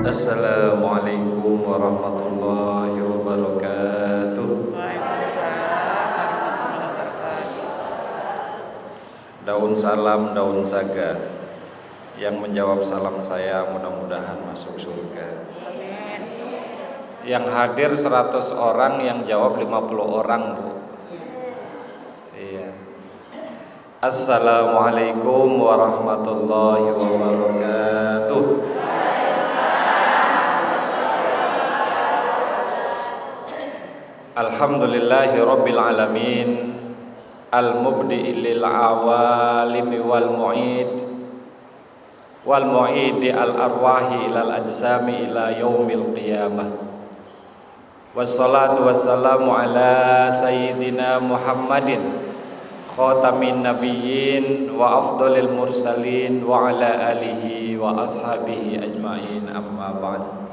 Assalamualaikum warahmatullahi wabarakatuh. Waalaikumsalam warahmatullahi wabarakatuh. Daun salam, daun saga. Yang menjawab salam saya mudah-mudahan masuk surga. Amin. Yang hadir 100 orang, yang jawab 50 orang, Bu. Iya. Assalamualaikum warahmatullahi wabarakatuh. Alhamdulillahi rabbil alamin, al-mubdi'i lil awalimi wal mu'idi al arwahi ilal ajsami ila yaumil qiyamah. Wassalatu wassalamu ala sayyidina Muhammadin khatamin nabiyyin wa afdalil mursalin wa ala alihi wa ashabihi ajma'in, amma ba'd.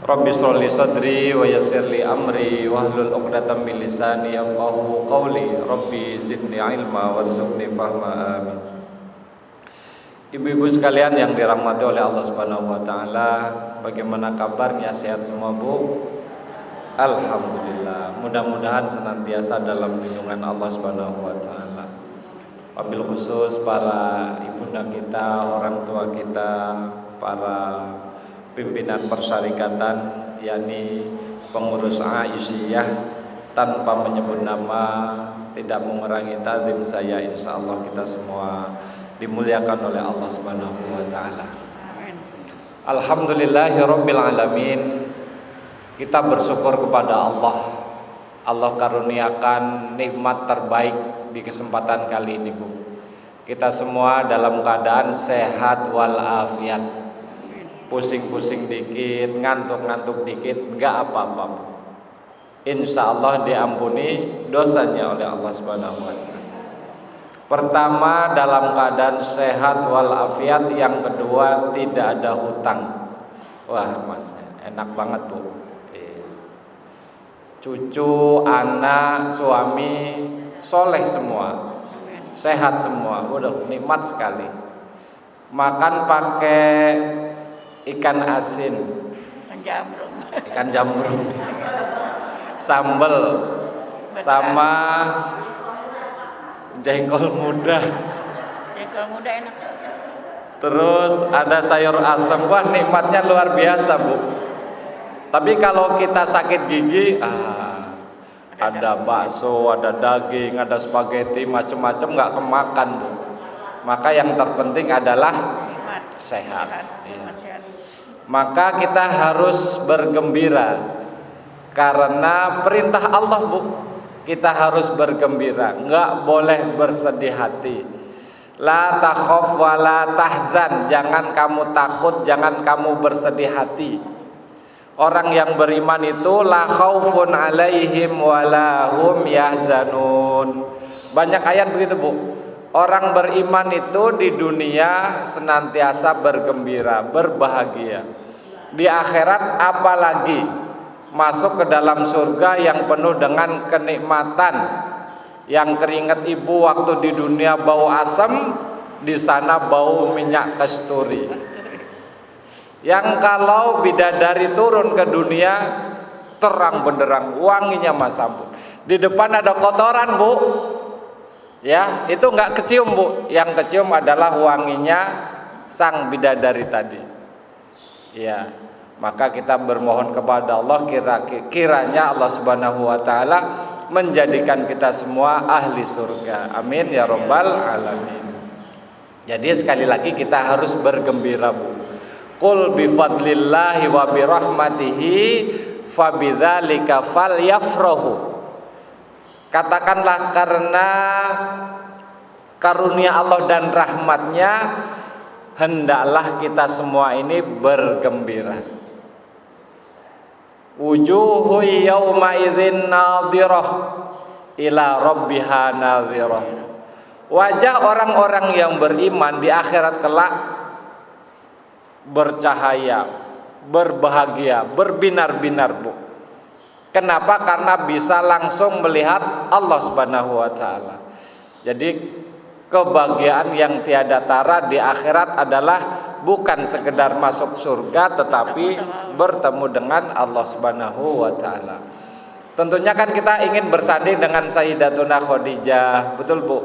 Rabbi sholli sadri wa yassirli amri wahlul 'uqdatam min lisani yafqahu qawli. Rabbi zidni ilma warzuqni fahma, amin. Ibu-ibu sekalian yang dirahmati oleh Allah Subhanahu wa taala, bagaimana kabarnya? Sehat semua, Bu? Alhamdulillah. Mudah-mudahan senantiasa dalam lindungan Allah Subhanahu wa taala. Wabil khusus para ibunda kita, orang tua kita, para pimpinan persyarikatan, yakni pengurus Aisyah, tanpa menyebut nama, tidak mengurangi ta'zim saya, insyaallah kita semua dimuliakan oleh Allah Subhanahu wa taala. Amin. Alhamdulillahirabbil alamin. Kita bersyukur kepada Allah. Allah karuniakan nikmat terbaik di kesempatan kali ini, Bu. Kita semua dalam keadaan sehat walafiat. Pusing-pusing dikit, ngantuk-ngantuk dikit, enggak apa-apa. Insyaallah diampuni dosanya oleh Allah Subhanahu wa taala. Pertama, dalam keadaan sehat walafiat. Yang kedua, tidak ada hutang. Wah, Mas, enak banget, Bu. Cucu, anak, suami soleh semua, sehat semua, udah nikmat sekali. Makan pakai ikan asin, ikan jambrung, sambal, sama jengkol muda. Jengkol muda enak. Terus ada sayur asam. Wah, nikmatnya luar biasa, Bu. Tapi kalau kita sakit gigi, ada bakso, ada daging, ada spaghetti, macam-macam nggak kemakan, Bu. Maka yang terpenting adalah sehat. Iya. Maka kita harus bergembira karena perintah Allah, Bu. Kita harus bergembira, nggak boleh bersedih hati. La takhaf wa la tahzan. Jangan kamu takut, jangan kamu bersedih hati. Orang yang beriman itu la khaufun alaihim wa la hum yahzanun. Banyak ayat begitu, Bu. Orang beriman itu di dunia senantiasa bergembira, berbahagia. Di akhirat apalagi masuk ke dalam surga yang penuh dengan kenikmatan. Yang keringat ibu waktu di dunia bau asam, di sana bau minyak kasturi. Yang kalau bidadari turun ke dunia terang benderang, wanginya mas ampun. Di depan ada kotoran, Bu. Ya, itu nggak kecium, Bu. Yang kecium adalah wanginya sang bidadari tadi. Ya, maka kita bermohon kepada Allah kiranya Allah Subhanahu wa taala menjadikan kita semua ahli surga. Amin ya rabbal alamin. Jadi sekali lagi kita harus bergembira, Bu. Qul bi fadlillahi wa bi rahmatihi fabidzalika falyafrahu. Katakanlah karena karunia Allah dan rahmatnya hendaklah kita semua ini bergembira. Wujuhu yawma idzin nadhirah ila rabbiha nadhirah. Wajah orang-orang yang beriman di akhirat kelak bercahaya, berbahagia, berbinar-binar, Bu. Kenapa? Karena bisa langsung melihat Allah Subhanahu wa taala. Jadi kebahagiaan yang tiada tara di akhirat adalah bukan sekedar masuk surga tetapi bertemu dengan Allah Subhanahu wa taala. Tentunya kan kita ingin bersanding dengan Sayyidatuna Khadijah, betul Bu?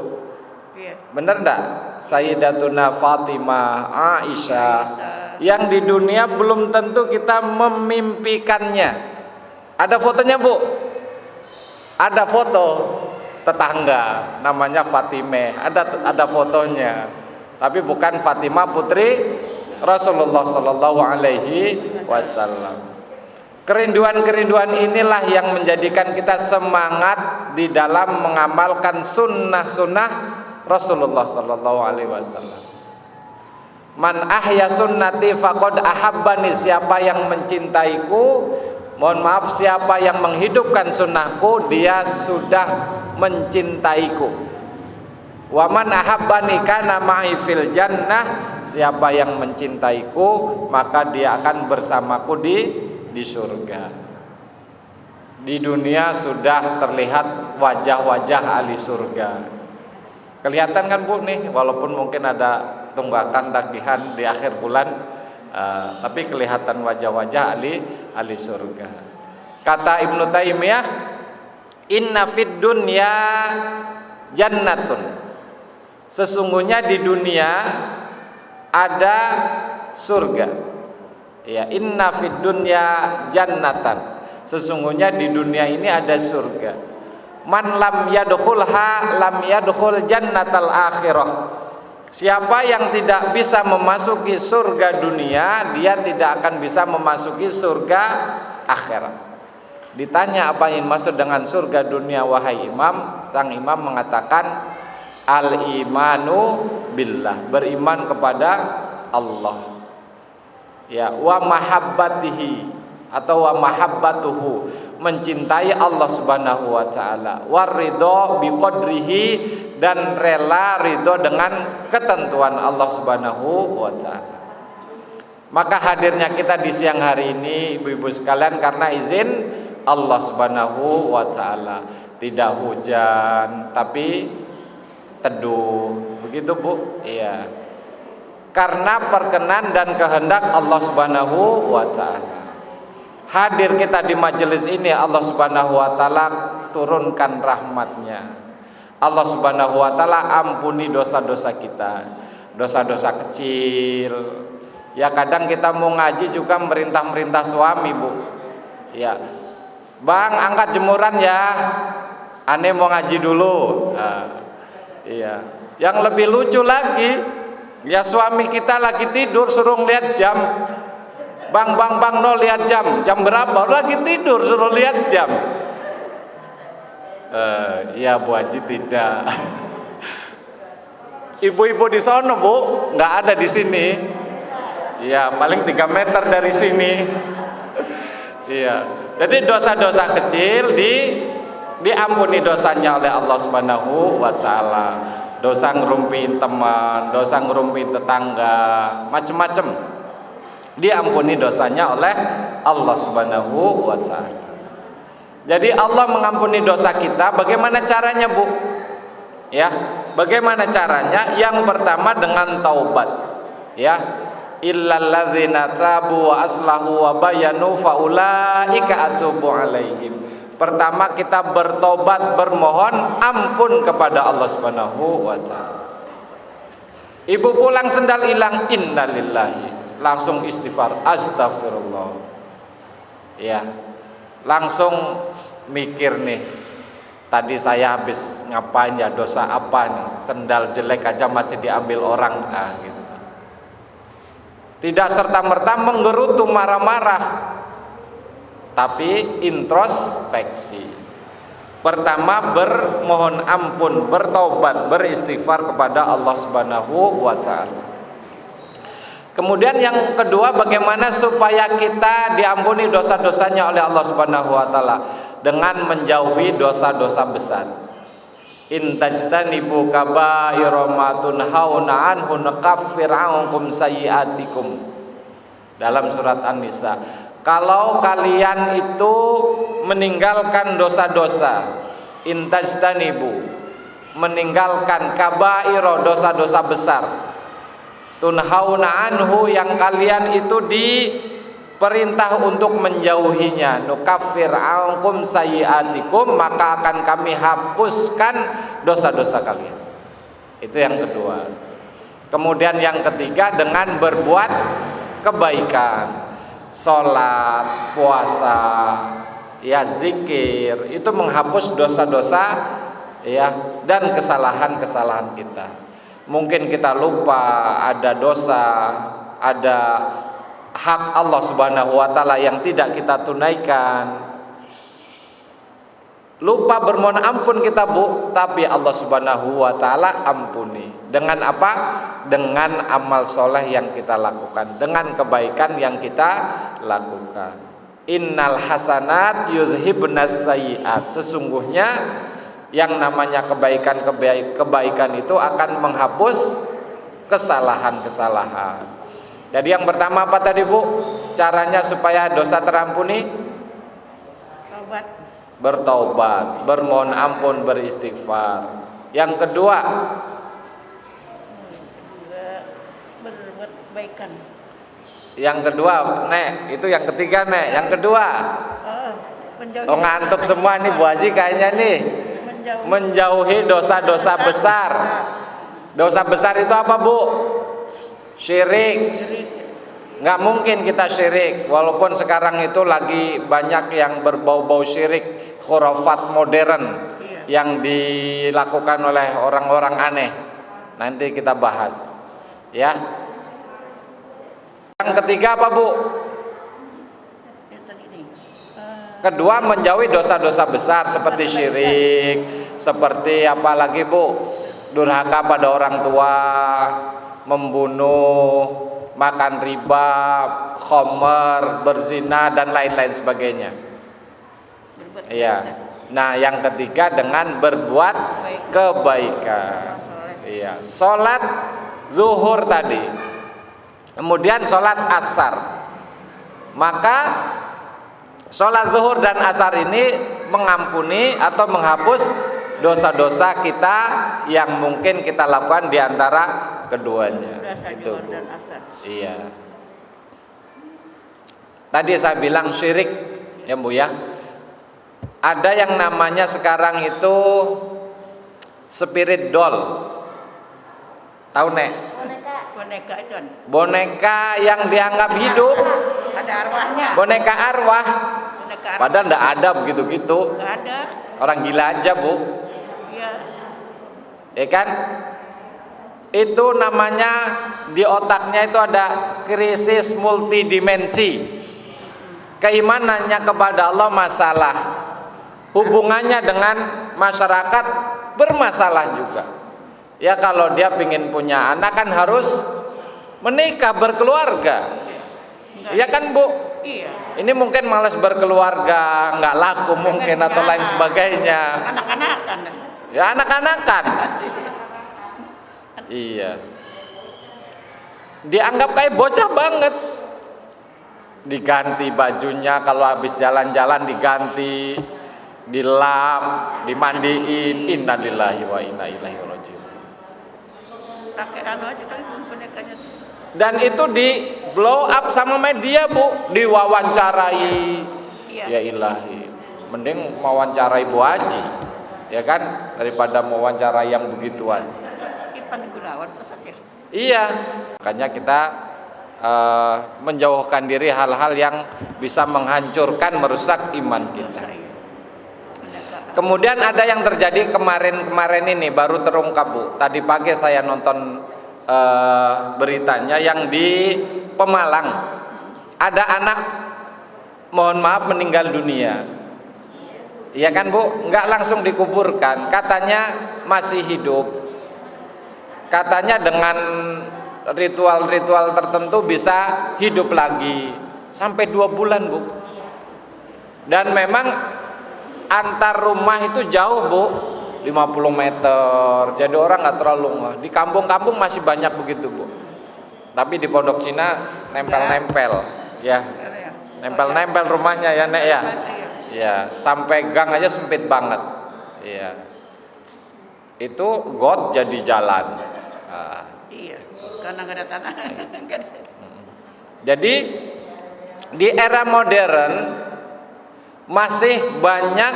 Iya. Bener enggak? Sayyidatuna Fatimah, Aisyah, yang di dunia belum tentu kita memimpikannya. Ada fotonya Bu? Ada foto tetangga namanya Fatimah, ada fotonya. Tapi bukan Fatimah putri Rasulullah sallallahu alaihi wasallam. Kerinduan-kerinduan inilah yang menjadikan kita semangat di dalam mengamalkan sunnah-sunnah Rasulullah sallallahu alaihi wasallam. Man ahya sunnati faqad ahabbani, siapa yang mencintaiku, mohon maaf, siapa yang menghidupkan sunnahku, dia sudah mencintaiku. Wa man ahabbani kana ma'i fil jannah, siapa yang mencintaiku maka dia akan bersamaku di surga. Di dunia sudah terlihat wajah-wajah ahli surga. Kelihatan kan Bu nih, walaupun mungkin ada tunggakan tagihan di akhir bulan, tapi kelihatan wajah-wajah ahli surga. Kata Ibnu Taimiyah, inna fid dunya jannatun, sesungguhnya di dunia ada surga. Ya, inna fid dunya jannatan, sesungguhnya di dunia ini ada surga. Man lam yadkhulha lam yadkhul jannatal akhirah, siapa yang tidak bisa memasuki surga dunia, dia tidak akan bisa memasuki surga akhirat. Ditanya apa yang maksud dengan surga dunia wahai imam, sang imam mengatakan al-imanu billah, beriman kepada Allah. Ya, wa mahabbatihi atau wa mahabbatuhu, mencintai Allah Subhanahu wa taala. Waridho biqadrihi, dan rela ridho dengan ketentuan Allah Subhanahu wa taala. Maka hadirnya kita di siang hari ini ibu-ibu sekalian karena izin Allah Subhanahu wa taala. Tidak hujan tapi teduh. Begitu Bu? Iya. Karena perkenan dan kehendak Allah Subhanahu wa taala. Hadir kita di majelis ini, Allah Subhanahu wa taala turunkan rahmatnya. Allah Subhanahu wa taala ampuni dosa-dosa kita, dosa-dosa kecil. Ya, kadang kita mau ngaji juga merintah-merintah suami Bu. Ya, Bang, angkat jemuran ya, ane mau ngaji dulu. Nah, iya. Yang lebih lucu lagi, ya suami kita lagi tidur suruh lihat jam. Bang, no lihat jam berapa? Lagi tidur suruh lihat jam. Ya Bu Haji tidak. Ibu-ibu di sono Bu, nggak ada di sini. Ya paling 3 meter dari sini. Iya. Jadi dosa-dosa kecil diampuni dosanya oleh Allah Subhanahu wa taala. Dosa ngerumpiin teman, dosa ngerumpiin tetangga, macam-macam diampuni dosanya oleh Allah Subhanahu wa taala. Jadi Allah mengampuni dosa kita, bagaimana caranya Bu? Ya, bagaimana caranya? Yang pertama dengan taubat. Ya, illal ladzina tabu wa aslahu wa bayanu faulaika atubu alaihim. Pertama kita bertobat, bermohon ampun kepada Allah Subhanahu wa taala. Ibu pulang sendal hilang, innalillahi, langsung istighfar, astagfirullah. Ya, langsung mikir nih, tadi saya habis ngapain ya, dosa apa nih, sendal jelek aja masih diambil orang, gitu. Tidak serta-merta menggerutu marah-marah, tapi introspeksi. Pertama bermohon ampun, bertobat, beristighfar kepada Allah Subhanahu wa taala. Kemudian yang kedua, bagaimana supaya kita diampuni dosa-dosanya oleh Allah Subhanahu wa taala? Dengan menjauhi dosa-dosa besar. In tajtanibu kaba'ira ma tunhauna anhu nukaffir ankum sayyi'atikum. Dalam surat An-Nisa. Kalau kalian itu meninggalkan dosa-dosa, in tajtanibu, meninggalkan kabairo, dosa-dosa besar. Tunhauna anhu, yang kalian itu diperintah untuk menjauhinya. Nukaffir ankum sayyiatikum, maka akan kami hapuskan dosa-dosa kalian. Itu yang kedua. Kemudian yang ketiga, dengan berbuat kebaikan, sholat, puasa, ya zikir, itu menghapus dosa-dosa ya dan kesalahan-kesalahan kita. Mungkin kita lupa ada dosa, ada hak Allah Subhanahu wa taala yang tidak kita tunaikan. Lupa bermohon ampun kita, Bu, tapi Allah Subhanahu wa taala ampuni. Dengan apa? Dengan amal soleh yang kita lakukan, dengan kebaikan yang kita lakukan. Innal hasanat yuzhibnas sayyiat. Sesungguhnya yang namanya kebaikan itu akan menghapus kesalahan-kesalahan. Jadi yang pertama apa tadi, Bu? Caranya supaya dosa terampuni? Taubat. Bertaubat, bermohon ampun, beristighfar. Yang kedua, berbuat kebaikan. Yang kedua, Nek, itu yang ketiga, Nek. Yang kedua, Menjauhi ngantuk semua nih Bu Haji kayaknya nih. Menjauhi dosa-dosa besar. Dosa besar itu apa, Bu? Syirik. Nggak mungkin kita syirik, walaupun sekarang itu lagi banyak yang berbau-bau syirik, khurafat modern yang dilakukan oleh orang-orang aneh. Nanti kita bahas, ya. Yang ketiga apa, Bu? Kedua, menjauhi dosa-dosa besar seperti syirik, seperti apa lagi, Bu? Durhaka pada orang tua, membunuh, makan riba, khamr, berzina dan lain-lain sebagainya. Iya. Nah, yang ketiga dengan berbuat kebaikan. Iya, salat zuhur tadi. Kemudian salat asar. Maka salat zuhur dan asar ini mengampuni atau menghapus dosa-dosa kita yang mungkin kita lakukan di antara keduanya. Itu, Bu. Iya. Tadi saya bilang syirik, ya Bu ya. Ada yang namanya sekarang itu spirit doll. Tahu, Nek? Boneka itu. Boneka yang dianggap hidup. Ada arwahnya. Boneka arwah. Padahal enggak ada begitu-gitu. Enggak ada. Orang gila aja, Bu. Iya. Ya kan? Itu namanya di otaknya itu ada krisis multidimensi. Keimanannya kepada Allah masalah, hubungannya dengan masyarakat bermasalah juga. Ya kalau dia ingin punya anak kan harus menikah, berkeluarga. Ya kan, Bu? Iya. Ini mungkin malas berkeluarga, nggak laku mungkin atau lain sebagainya. Anak-anakan. Ya anak-anakan. Iya. Dianggap kayak bocah banget. Diganti bajunya kalau habis jalan-jalan, diganti, dilap, dimandiin. Innalillahi wa inna ilaihi rajiun. Pakai anu aja kan bonekanya tuh. Dan itu di blow up sama media, Bu, diwawancarai. Iya. Ya ilahi, mending mewawancarai Bu Haji, ya kan, daripada mewawancarai yang begituan. Ipan Gunawan tuh sakit. Iya, makanya kita menjauhkan diri hal-hal yang bisa menghancurkan, merusak iman kita. Kemudian ada yang terjadi kemarin ini baru terungkap, Bu. Tadi pagi saya nonton beritanya yang di Pemalang. Ada anak, mohon maaf, meninggal dunia. Iya kan, Bu? Enggak langsung dikuburkan, katanya masih hidup. Katanya dengan ritual-ritual tertentu bisa hidup lagi sampai 2 bulan, Bu. Dan memang antar rumah itu jauh, Bu, 50 meter. Jadi orang nggak terlalu ngeh. Di kampung-kampung masih banyak begitu, Bu. Tapi di Pondok Cina nempel-nempel, ya. Nempel-nempel rumahnya ya, Nek ya. Ya, sampai gang aja sempit banget. Iya. itu got jadi jalan. Nah, Iya, karena nggak ada tanah. jadi di era modern masih banyak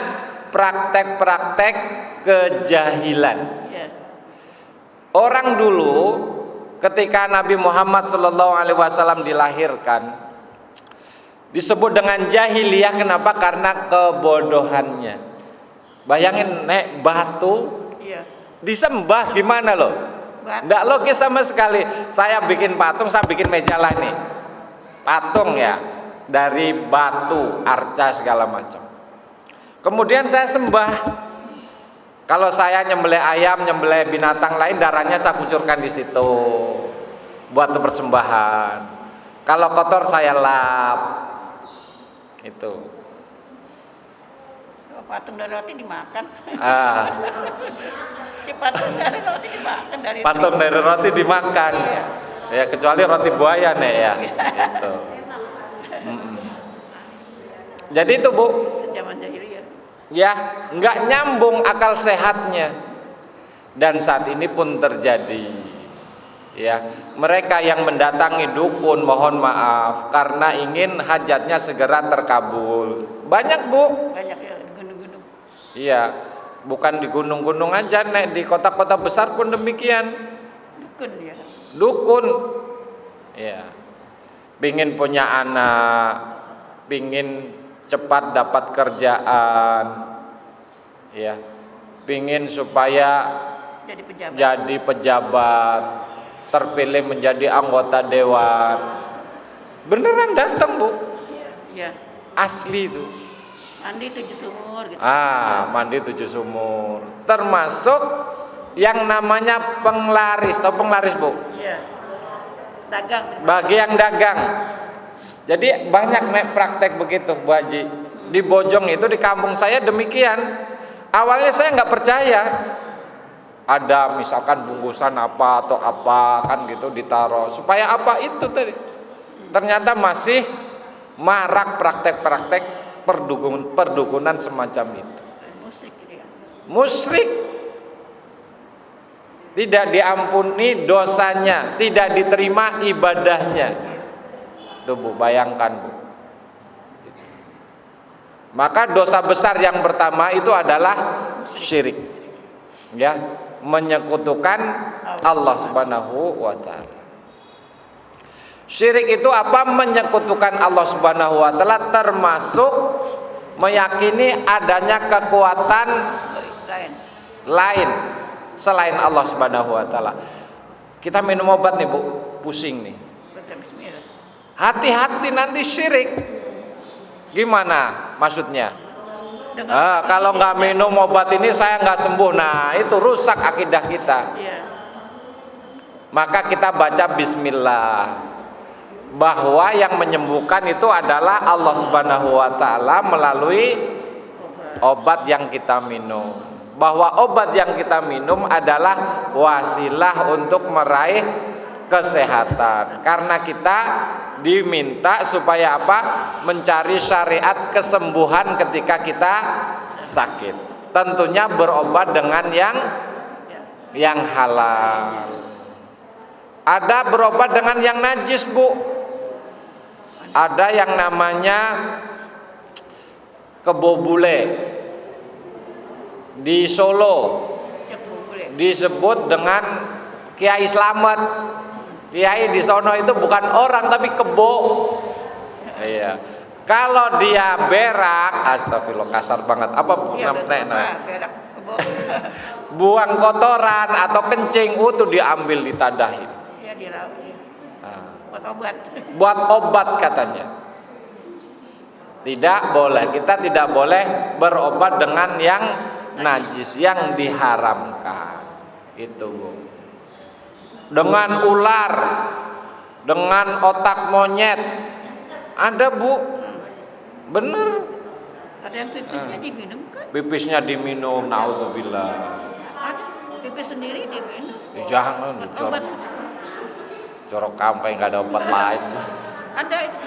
praktek-praktek kejahilan. Iya. Orang dulu ketika Nabi Muhammad SAW dilahirkan disebut dengan jahiliyah. Kenapa? Karena kebodohannya. Bayangin nek batu Iya. disembah gimana loh? Batu. Nggak logis sama sekali. Saya bikin patung, saya bikin meja lah nih. Patung ya, dari batu, arca segala macam. Kemudian saya sembah. Kalau saya nyembelih ayam, nyembelih binatang lain, darahnya saya kucurkan di situ buat persembahan. Kalau kotor saya lap. Itu. Kalau patung dari roti dimakan. Ah, Di patung dari roti dimakan dari patung dari roti dimakan. Iya. Ya kecuali roti buaya nih ya. Gitu. Mm-mm. Jadi itu Bu, zaman jahiliyah. ya nggak nyambung akal sehatnya. Dan saat ini pun terjadi. Ya, mereka yang mendatangi dukun mohon maaf karena ingin hajatnya segera terkabul. Banyak Bu. Banyak ya di gunung-gunung. Iya, bukan di gunung-gunung aja, nek di kota-kota besar pun demikian. Dukun ya. Dukun, ya, pingin punya anak, pingin cepat dapat kerjaan, ya, pingin supaya Jadi pejabat. jadi pejabat, terpilih menjadi anggota dewan. Beneran datang Bu, Iya. asli itu. Mandi 7 sumur gitu. Mandi 7 sumur. Termasuk yang namanya penglaris. Tahu penglaris Bu? Iya. Dagang. Bagi yang dagang. Jadi banyak nek praktek begitu Bu Haji. Di Bojong itu di kampung saya demikian. Awalnya saya nggak percaya. Ada misalkan bungkusan apa atau apa kan gitu ditaruh. Supaya apa itu tadi? Ternyata masih marak praktek-praktek perdukunan semacam itu. Musik gitu ya. Musyrik, tidak diampuni dosanya, tidak diterima ibadahnya. Tuh Bu, bayangkan Bu. Maka dosa besar yang pertama itu adalah syirik, ya, menyekutukan Allah Subhanahu wa taala. Syirik itu apa? Menyekutukan Allah Subhanahu wa taala, termasuk meyakini adanya kekuatan lain selain Allah Subhanahu wa taala. Kita minum obat nih Bu, pusing nih. Baca bismillah. Hati-hati nanti syirik. Gimana maksudnya? Kalau nggak minum obat ini saya nggak sembuh. Nah itu rusak akidah kita. Iya. Maka kita baca bismillah, bahwa yang menyembuhkan itu adalah Allah Subhanahu wa taala melalui obat yang kita minum. Bahwa obat yang kita minum adalah wasilah untuk meraih kesehatan. Karena kita diminta supaya apa? Mencari syariat kesembuhan ketika kita sakit. Tentunya berobat dengan yang halal. Ada berobat dengan yang najis Bu. Ada yang namanya kebo bule di Solo, disebut dengan Kiai Slamet. Kiai di sono itu bukan orang tapi kebo. Iya. Kalau dia berak, astagfirullah kasar banget. Apa namanya? Berak kebo. Buang kotoran atau kencing itu diambil ditadahin. Ya dirawat. Buat obat. Buat obat katanya. Tidak boleh, kita tidak boleh berobat dengan yang najis, yang diharamkan. Itu Bu. Dengan ular, dengan otak monyet, ada Bu. Bener. Ada yang pipisnya diminum kan? Pipisnya diminum, naudzubillah. Ada pipis sendiri diminum. Jangan Obat. Corok kampai nggak ada obat lain. Ada itu.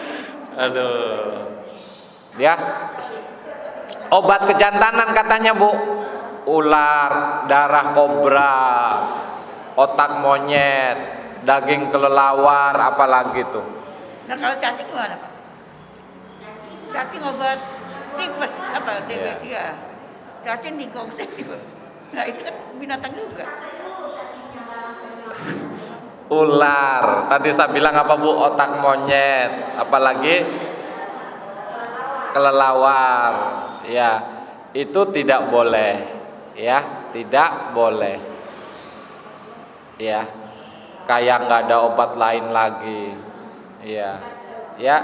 Aduh. Ya. Obat kejantanan katanya Bu. ular, darah kobra, otak monyet, daging kelelawar, apalagi tuh. Nah kalau cacing gimana Pak? Cacing obat tipes apa? Iya. Iya. Cacing digongsek juga. Nah itu kan binatang juga. Ular, tadi saya bilang apa Bu? Otak monyet, apalagi kelelawar. Ya, itu tidak boleh. Ya, tidak boleh. Ya, kayak nggak ada obat lain lagi. Ya, ya.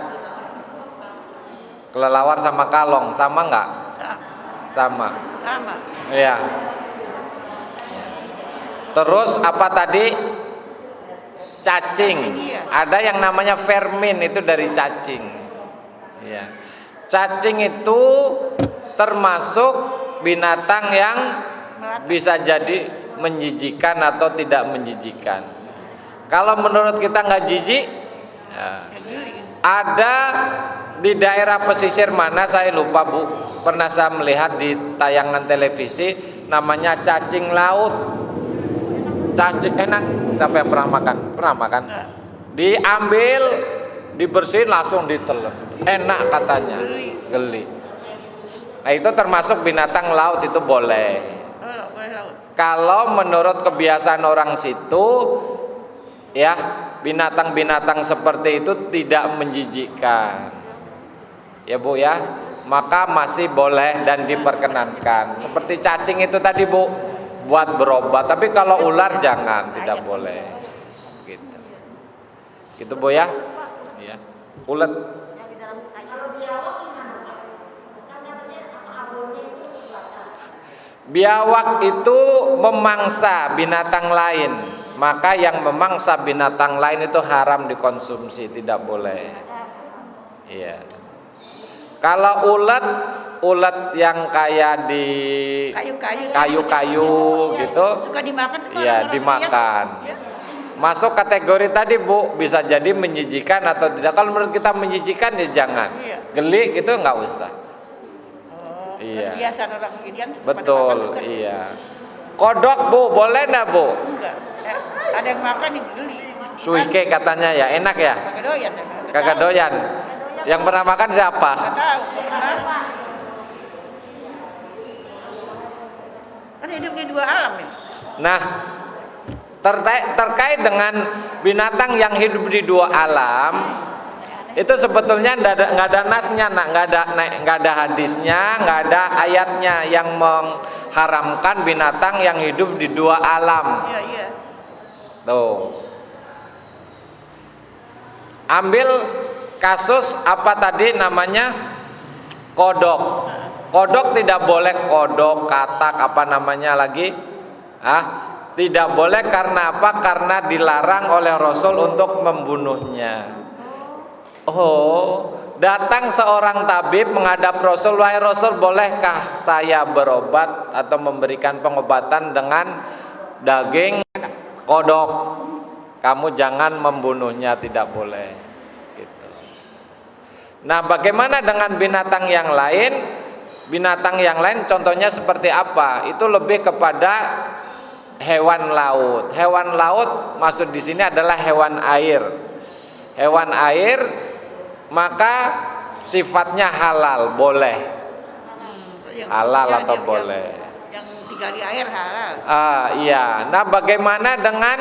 Kelelawar sama kalong sama nggak? Sama. Sama. Ya. Terus apa tadi? Cacing. Ada yang namanya vermin, itu dari cacing. Ya. Cacing itu termasuk binatang yang bisa jadi menjijikan atau tidak menjijikan. Kalau menurut kita nggak jijik, ya. Ada di daerah pesisir mana saya lupa Bu, pernah saya melihat di tayangan televisi, namanya cacing laut. Cacing enak, siapa yang pernah makan? Pernah makan? Diambil, dibersihin, langsung ditelan. Enak katanya, geli. Nah itu termasuk binatang laut, itu boleh. Kalau menurut kebiasaan orang situ, ya binatang-binatang seperti itu tidak menjijikkan. Ya Bu ya, maka masih boleh dan diperkenankan. Seperti cacing itu tadi Bu, buat berobat. Tapi kalau ular jangan, tidak boleh. Gitu. Gitu Bu ya. Ya. Ulet. Biawak itu memangsa binatang lain. Maka yang memangsa binatang lain itu haram dikonsumsi, tidak boleh. Iya. Kalau ulet yang kayak di kayu-kayu gitu, suka dimakan tuh iya dimakan. Masuk kategori tadi Bu, bisa jadi menjijikan atau tidak. Kalau menurut kita menjijikan ya jangan. Geli gitu nggak usah. Iya. Kebiasaan orang Indian. Betul, iya. Kodok Bu, boleh nggak Bu? Enggak. Ada yang makan nih geli. Suike katanya ya, enak ya? Kagak doyan. Kagak doyan. Yang pernah makan siapa? Enggak tahu. Kan hidup di dua alam ya. Nah, terkait dengan binatang yang hidup di dua alam, itu sebetulnya nggak ada nasnya, nggak ada hadisnya, nggak ada ayatnya yang mengharamkan binatang yang hidup di dua alam. Iya. Tuh. Ambil kasus apa tadi namanya? Kodok. Kodok tidak boleh, kodok, katak, apa namanya lagi? Tidak boleh karena apa? Karena dilarang oleh Rasul untuk membunuhnya. Oh, datang seorang tabib menghadap Rasul, wahai Rasul, bolehkah saya berobat atau memberikan pengobatan dengan daging kodok? Kamu jangan membunuhnya, tidak boleh. Gitu. Nah, bagaimana dengan binatang yang lain? Binatang yang lain contohnya seperti apa? Itu lebih kepada hewan laut. Hewan laut maksud di sini adalah hewan air. Hewan air maka sifatnya halal, boleh. Halal atau boleh. Yang digali air halal. Iya. Nah, bagaimana dengan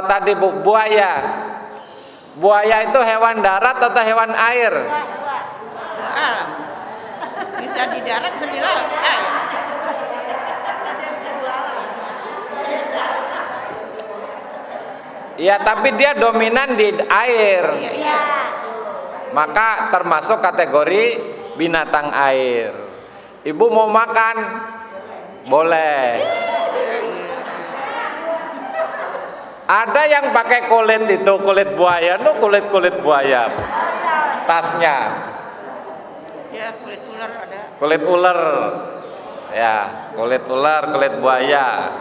tadi Bu, buaya? Buaya itu hewan darat atau hewan air? Alam. Bisa di darat, bisa di laut. Air. Iya, tapi dia dominan di air. Iya. Maka termasuk kategori binatang air. Ibu mau makan? Boleh. Ada yang pakai kulit itu, kulit buaya, kulit buaya. Tasnya. Ya, kulit ular ada. Kulit ular. Ya, kulit ular, kulit buaya.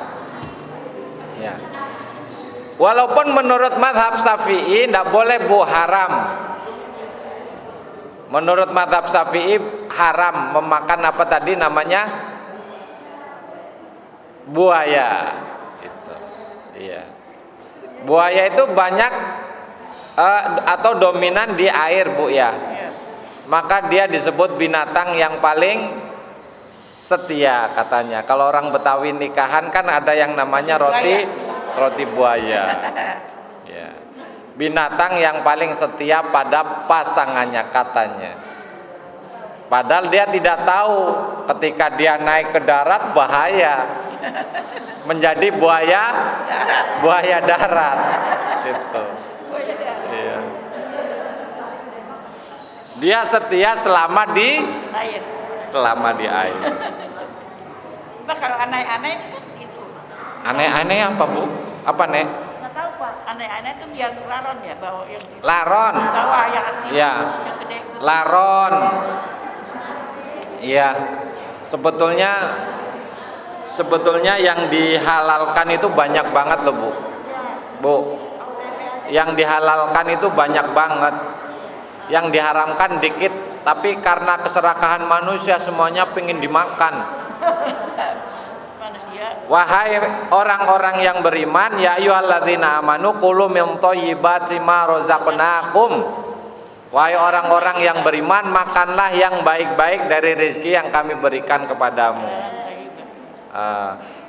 Ya. Walaupun menurut mazhab Syafi'i tidak boleh Bu, haram. Menurut mazhab Syafi'i haram memakan apa tadi namanya? Buaya. Itu. Iya. Buaya itu banyak atau dominan di air, Bu ya. Iya. Maka dia disebut binatang yang paling setia katanya. Kalau orang Betawi nikahan kan ada yang namanya roti buaya. Ya. Binatang yang paling setia pada pasangannya katanya. Padahal dia tidak tahu ketika dia naik ke darat bahaya. Menjadi buaya darat. Itu. Iya. Dia setia selama di Air. air. Pak, kalau aneh-aneh kan itu. Aneh-aneh apa, Bu? Apa, Nek? Nggak tahu Pak, aneh-aneh itu yang laron ya, bawa yang di Laron. bawah yang itu, Ya. yang gede itu. Laron. Iya. Sebetulnya yang dihalalkan itu banyak banget loh, Bu. Bu. Yang dihalalkan itu banyak banget. Yang diharamkan dikit, tapi karena keserakahan manusia semuanya pengen dimakan. Manusia. Wahai orang-orang yang beriman, ya ayyuhalladzina amanu kulu min thayyibati ma razaqnakum. Wahai orang-orang yang beriman, makanlah yang baik-baik dari rezeki yang kami berikan kepadamu.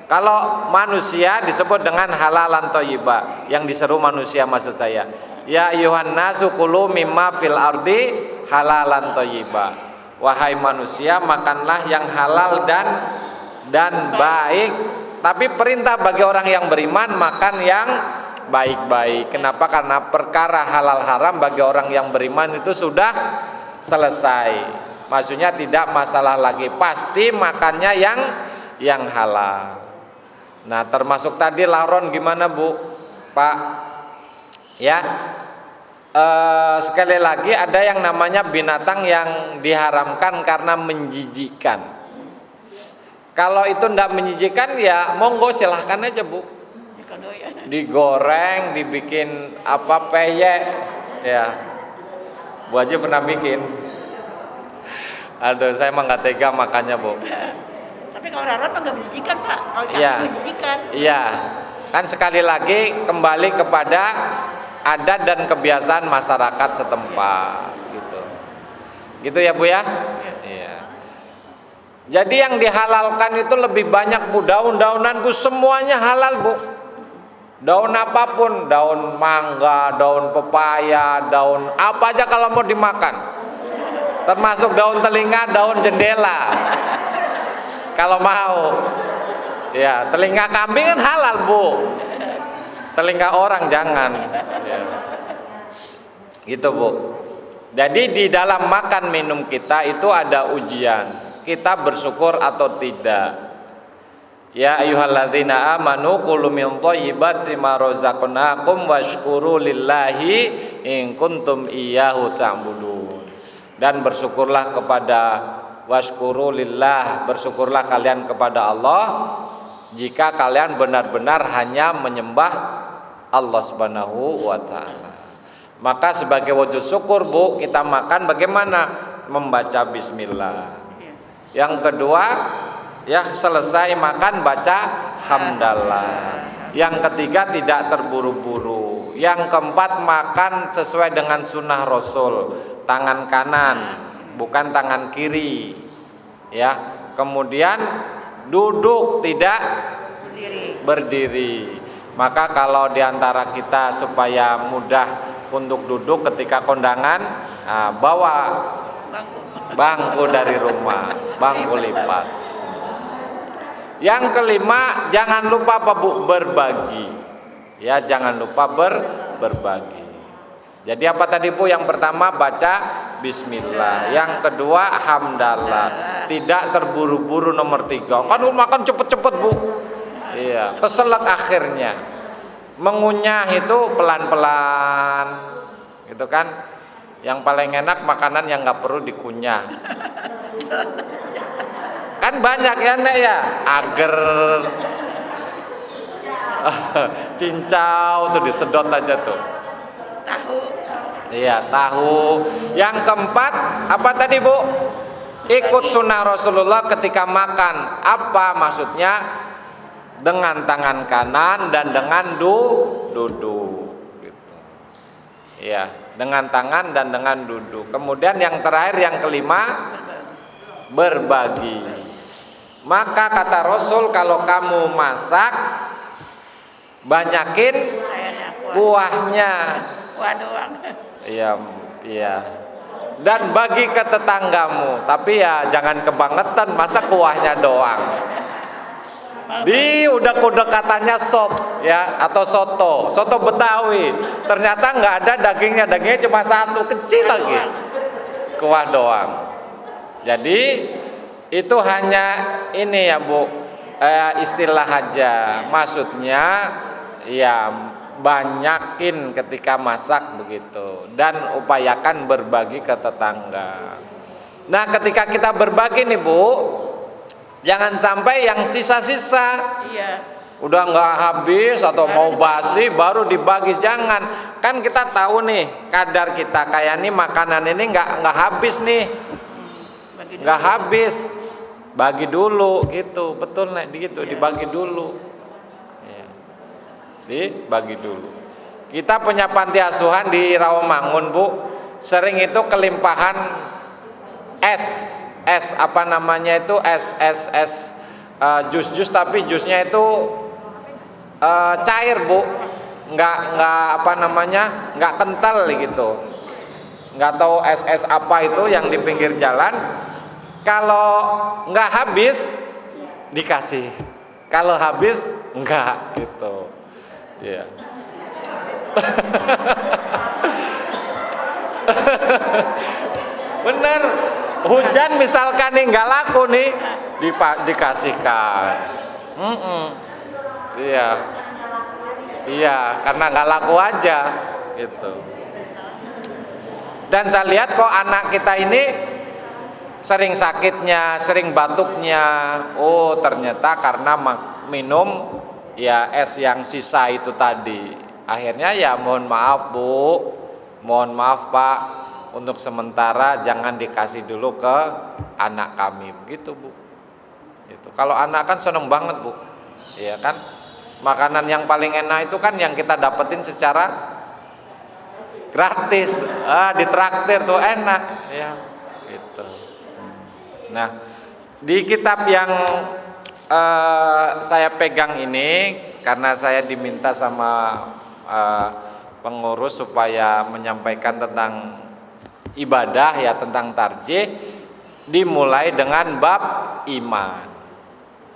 Kalau manusia disebut dengan halalan thayyibah, yang diseru manusia maksud saya. Ya ayyuhan nasu kulu mimma fil ardi halalan thayyibah. Wahai manusia, makanlah yang halal dan baik. Tapi perintah bagi orang yang beriman makan yang baik-baik. Kenapa? Karena perkara halal haram bagi orang yang beriman itu sudah selesai. Maksudnya tidak masalah lagi, pasti makannya yang halal. Nah, termasuk tadi laron gimana, Bu? Pak? Ya. Sekali lagi ada yang namanya binatang yang diharamkan karena menjijikkan. Kalau itu tidak menjijikkan ya monggo silahkan aja, Bu. Digoreng, dibikin apa peyek ya. Bu Haji pernah bikin. Aduh, saya emang nggak tega makannya, Bu. Tapi kalau laron mah nggak menjijikan Pak. Kalau Iya. menjijikan. Iya. Kan sekali lagi kembali kepada adat dan kebiasaan masyarakat setempat gitu. Gitu ya, Bu ya? Iya. Jadi yang dihalalkan itu lebih banyak, Bu. Daun-daunanku semuanya halal, Bu. Daun apapun, daun mangga, daun pepaya, daun apa aja kalau mau dimakan. Termasuk daun telinga, daun jendela. Kalau mau. Ya, telinga kambing kan halal, Bu. Telinga orang jangan. Ya. Gitu, Bu. Jadi di dalam makan minum kita itu ada ujian. Kita bersyukur atau tidak. Ya ayyuhalladzina amanu kulu min thayyibati ma razaqnakum washkuru lillahi in kuntum iyyahu ta'budun. Dan bersyukurlah kepada washkuru lillah, bersyukurlah kalian kepada Allah jika kalian benar-benar hanya menyembah Allah Subhanahu wa taala. Maka sebagai wujud syukur, Bu, kita makan bagaimana? Membaca bismillah. Yang kedua, ya selesai makan baca hamdalah. Yang ketiga tidak terburu-buru. Yang keempat makan sesuai dengan sunnah Rasul, tangan kanan bukan tangan kiri. Ya. Kemudian duduk tidak berdiri. Maka kalau diantara kita supaya mudah untuk duduk ketika kondangan, bawa bangku dari rumah, bangku lipat. Yang kelima, jangan lupa apa, Bu? Berbagi. Ya, jangan lupa berbagi. Jadi apa tadi, Bu? Yang pertama baca bismillah. Yang kedua hamdalah. Tidak terburu-buru. Nomor 3. Kan makan cepet-cepet, Bu. Iya, keselak akhirnya. Mengunyah itu pelan-pelan. Gitu kan? Yang paling enak makanan yang nggak perlu dikunyah. Kan banyak ya, Nek ya, agar cincau tuh disedot aja tuh. Tahu. Iya, tahu. Yang keempat apa tadi, Bu? Ikut sunnah Rasulullah ketika makan. Apa maksudnya? Dengan tangan kanan dan dengan duduk gitu. Ya, dengan tangan dan dengan duduk. Kemudian yang terakhir, yang kelima, berbagi. Maka kata Rasul, kalau kamu masak, banyakin kuahnya. Kuah doang. Iya, iya. Dan bagi ke tetanggamu, tapi ya jangan kebangetan, masa kuahnya doang. Di udah katanya sop ya, atau soto Betawi, ternyata nggak ada dagingnya cuma satu kecil lagi, kuah doang. Jadi itu hanya ini ya Bu, istilah aja, maksudnya ya banyakin ketika masak begitu, dan upayakan berbagi ke tetangga. Nah ketika kita berbagi nih Bu, jangan sampai yang sisa-sisa, Iya. udah nggak habis atau mau basi baru dibagi. Jangan, kan kita tahu nih kadar kita, kayak nih makanan ini nggak habis nih, nggak habis, bagi dulu gitu. Betul nih gitu, dibagi dulu ya. Dibagi dulu. Kita punya panti asuhan di Rawamangun Bu, sering itu kelimpahan es apa namanya itu, jus, tapi jusnya itu cair Bu, nggak apa namanya, nggak kental gitu, nggak tahu es apa itu yang di pinggir jalan. Kalau nggak habis dikasih, kalau habis enggak gitu ya. Bener, hujan misalkan nih nggak laku nih, dikasihkan. Iya, iya, karena nggak laku aja gitu. Dan saya lihat kok anak kita ini sering sakitnya, sering batuknya. Oh ternyata karena minum ya es yang sisa itu tadi. Akhirnya ya mohon maaf Bu, mohon maaf Pak, untuk sementara jangan dikasih dulu ke anak kami, begitu Bu. Itu kalau anak kan seneng banget Bu, iya kan, makanan yang paling enak itu kan yang kita dapetin secara gratis, ditraktir tuh enak ya gitu. Nah di kitab yang saya pegang ini, karena saya diminta sama pengurus supaya menyampaikan tentang ibadah ya, tentang tarjih, dimulai dengan bab iman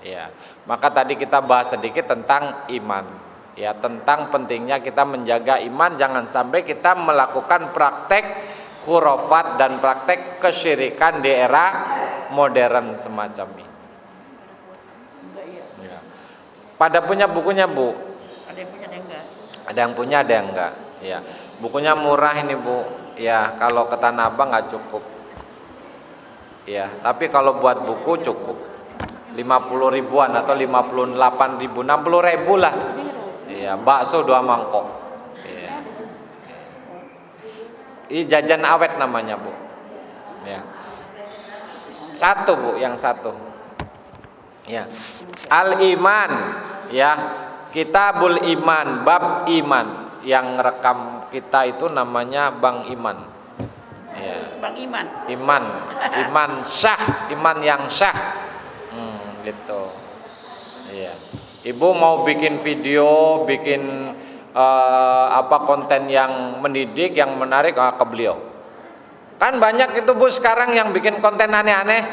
ya. Maka tadi kita bahas sedikit tentang iman ya, tentang pentingnya kita menjaga iman, jangan sampai kita melakukan praktek khurafat dan praktek kesyirikan di era modern semacam ini ya. Pada punya bukunya Bu? Ada yang punya, ada yang enggak. Ada yang punya, ada yang enggak ya. Bukunya murah ini Bu ya, kalau ke Tanah Abang nggak cukup ya, tapi kalau buat buku cukup 50 ribuan atau 58 ribu, 60 ribu lah ya, bakso 2 mangkok ya. Ini jajan awet namanya Bu ya. Satu Bu, yang satu ya, Al-Iman ya, Kitabul Iman, bab iman. Yang rekam kita itu namanya Bang Iman ya. Bang Iman. Iman syah, iman yang syah gitu ya. Ibu mau bikin video, bikin konten yang mendidik, yang menarik, ke beliau. Kan banyak itu Bu sekarang yang bikin konten aneh-aneh,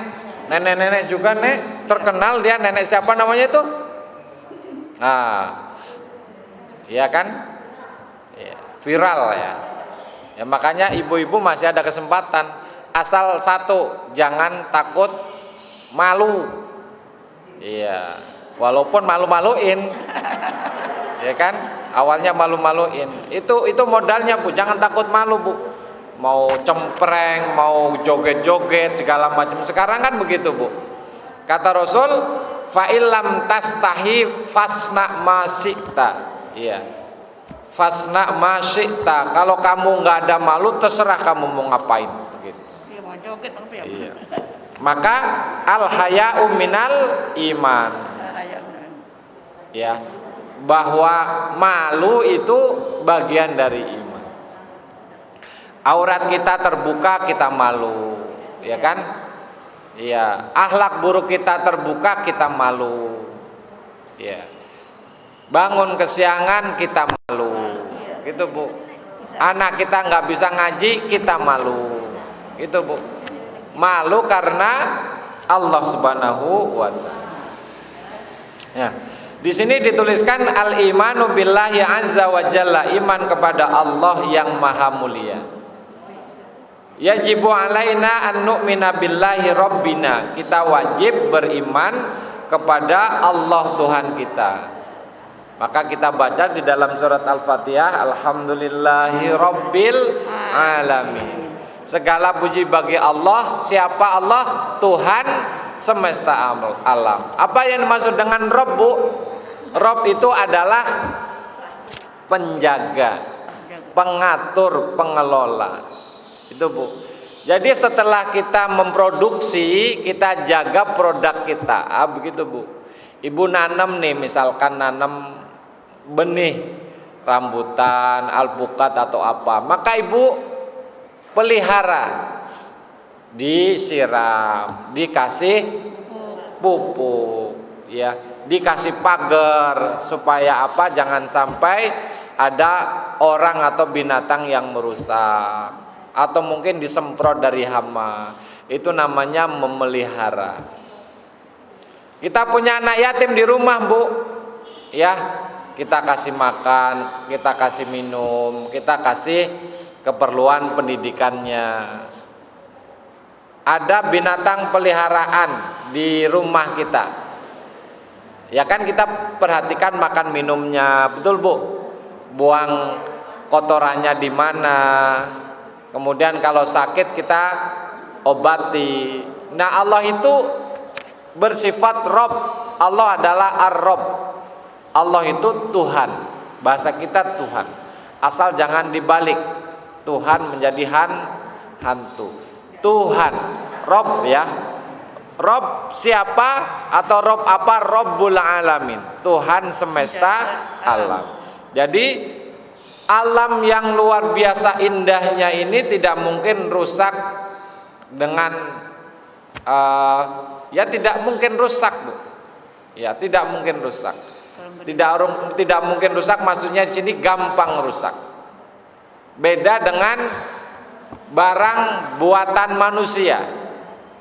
nenek-nenek juga nih terkenal, dia nenek siapa namanya itu, iya kan ya, viral ya. Ya makanya ibu-ibu masih ada kesempatan, asal satu, jangan takut malu. Iya, walaupun malu-maluin. Ya kan? Awalnya malu-maluin. Itu modalnya Bu, jangan takut malu Bu. Mau cempreng, mau joget-joget segala macam. Sekarang kan begitu Bu. Kata Rasul, fa illam tastahi fasna ma syi'ta. Iya. Fasna ma syi'ta. Kalau kamu nggak ada malu, terserah kamu mau ngapain begitu. Dia mau joget apa ya? Iya. Maka al haya'u minal iman. Ya, bahwa malu itu bagian dari iman. Aurat kita terbuka, kita malu, ya kan? Iya, akhlak buruk kita terbuka, kita malu. Ya. Bangun kesiangan, kita malu. Gitu, Bu. Anak kita nggak bisa ngaji, kita malu. Gitu, Bu. Malu karena Allah Subhanahu wa taala. Ya. Di sini dituliskan al-imanu billahi azza wa jalla, iman kepada Allah yang maha mulia. Yajibu alaina an nu'mina billahi rabbina, kita wajib beriman kepada Allah Tuhan kita. Maka kita baca di dalam surat Al-Fatihah, alhamdulillahi rabbil alamin. Segala puji bagi Allah. Siapa Allah? Tuhan semesta alam. Apa yang dimaksud dengan Rabb, Bu? Rabb itu adalah penjaga, pengatur, pengelola. Itu, Bu. Jadi setelah kita memproduksi, kita jaga produk kita. Begitu, Bu. Ibu nanam nih, misalkan nanam benih rambutan, alpukat atau apa, maka ibu pelihara, disiram, dikasih pupuk, ya, dikasih pagar supaya apa? Jangan sampai ada orang atau binatang yang merusak, atau mungkin disemprot dari hama. Itu namanya memelihara. Kita punya anak yatim di rumah, Bu, ya, kita kasih makan, kita kasih minum, kita kasih keperluan pendidikannya. Ada binatang peliharaan di rumah kita, ya kan, kita perhatikan makan minumnya, betul, Bu? Buang kotorannya di mana, kemudian kalau sakit kita obati. Nah, Allah itu bersifat Rabb. Allah adalah Ar-Rabb. Allah itu Tuhan. Bahasa kita Tuhan. Asal jangan dibalik. Tuhan menjadi hantu. Tuhan, Rabb, ya. Rabb siapa atau Rabb apa? Rabbul alamin, Tuhan semesta alam. Jadi alam yang luar biasa indahnya ini tidak mungkin rusak dengan ya tidak mungkin rusak, Bu. Ya, tidak mungkin rusak. Tidak mungkin rusak, maksudnya di sini gampang rusak. Beda dengan barang buatan manusia.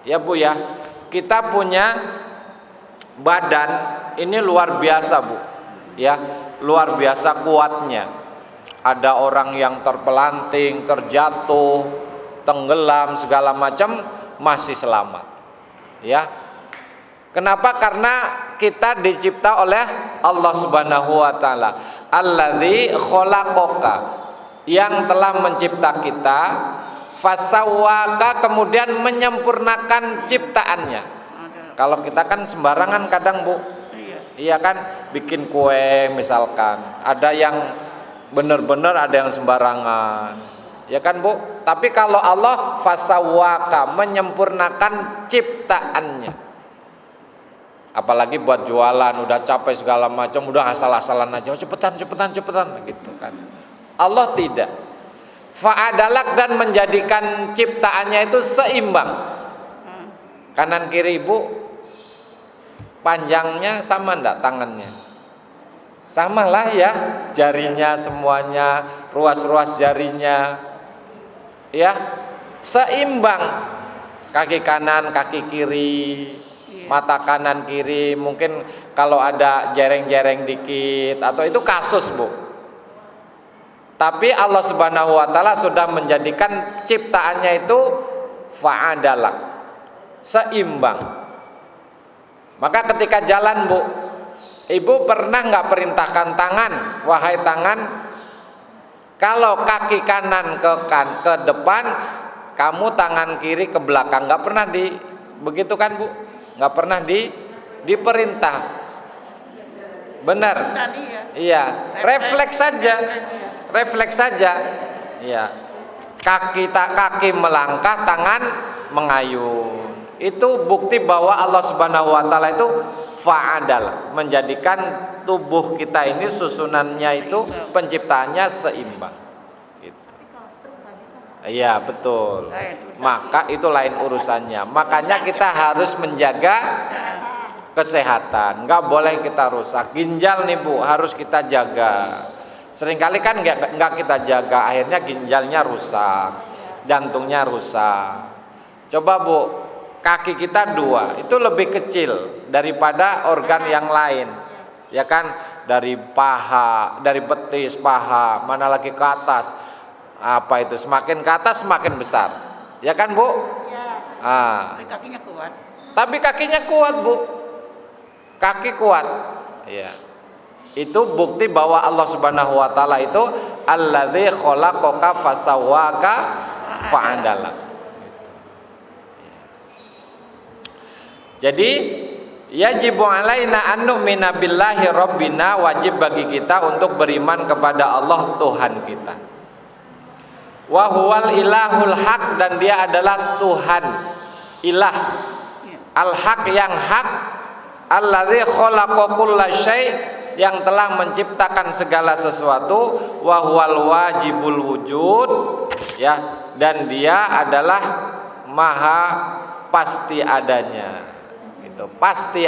Ya, Bu, ya. Kita punya badan ini luar biasa, Bu. Ya, luar biasa kuatnya. Ada orang yang terpelanting, terjatuh, tenggelam segala macam masih selamat. Ya. Kenapa? Karena kita dicipta oleh Allah Subhanahu wa taala. Alladzi khalaqaka, yang telah mencipta kita, fasawwaka, kemudian menyempurnakan ciptaannya. Kalau kita kan sembarangan kadang, Bu. Iya kan, bikin kue misalkan. Ada yang benar-benar, ada yang sembarangan. Ya kan, Bu? Tapi kalau Allah fasawwaka, menyempurnakan ciptaannya. Apalagi buat jualan, udah capek segala macam, udah asal-asalan aja, cepetan gitu kan. Allah tidak. Fa'adalak, dan menjadikan ciptaannya itu seimbang. Kanan kiri Ibu, panjangnya sama enggak tangannya? Sama lah, ya, jarinya semuanya, ruas-ruas jarinya, ya, seimbang. Kaki kanan, kaki kiri, mata kanan kiri, mungkin kalau ada jereng-jereng dikit atau itu kasus, Bu. Tapi Allah Subhanahu wa taala sudah menjadikan ciptaannya itu fa'adalak, seimbang. Maka ketika jalan, Bu, Ibu pernah nggak perintahkan tangan, wahai tangan, kalau kaki kanan ke depan, kamu tangan kiri ke belakang? Nggak pernah begitu kan, Bu? Nggak pernah diperintah. Benar? Iya, refleks saja. Iya. Kaki melangkah, tangan mengayun. itu bukti bahwa Allah Subhanahu wa taala itu fa'adal, menjadikan tubuh kita ini susunannya itu penciptaannya seimbang. Gitu. Iya, betul. Maka itu lain urusannya. Makanya kita harus menjaga kesehatan. Nggak boleh kita rusak. Ginjal nih Bu, harus kita jaga. Seringkali kan nggak kita jaga, akhirnya ginjalnya rusak, jantungnya rusak. Coba Bu, kaki kita 2 itu lebih kecil daripada organ yang lain, ya kan? Dari paha, dari betis, paha, mana lagi ke atas, apa itu? Semakin ke atas semakin besar, ya kan Bu? Ya. Tapi kakinya kuat. Tapi kakinya kuat Bu, kaki kuat, ya. Itu bukti bahwa Allah Subhanahu wa taala itu alladzi khalaqaka fasawwaka fa'adala. Jadi yajibu alaina an nu'mina billahi rabbina, wajib bagi kita untuk beriman kepada Allah Tuhan kita. Wa huwal ilahul haq, dan dia adalah Tuhan ilah al-haq, yang hak, alladzi khalaqa kulla syai', yang telah menciptakan segala sesuatu, wa huwal wajibul wujud, ya, dan dia adalah maha pasti adanya. Itu pasti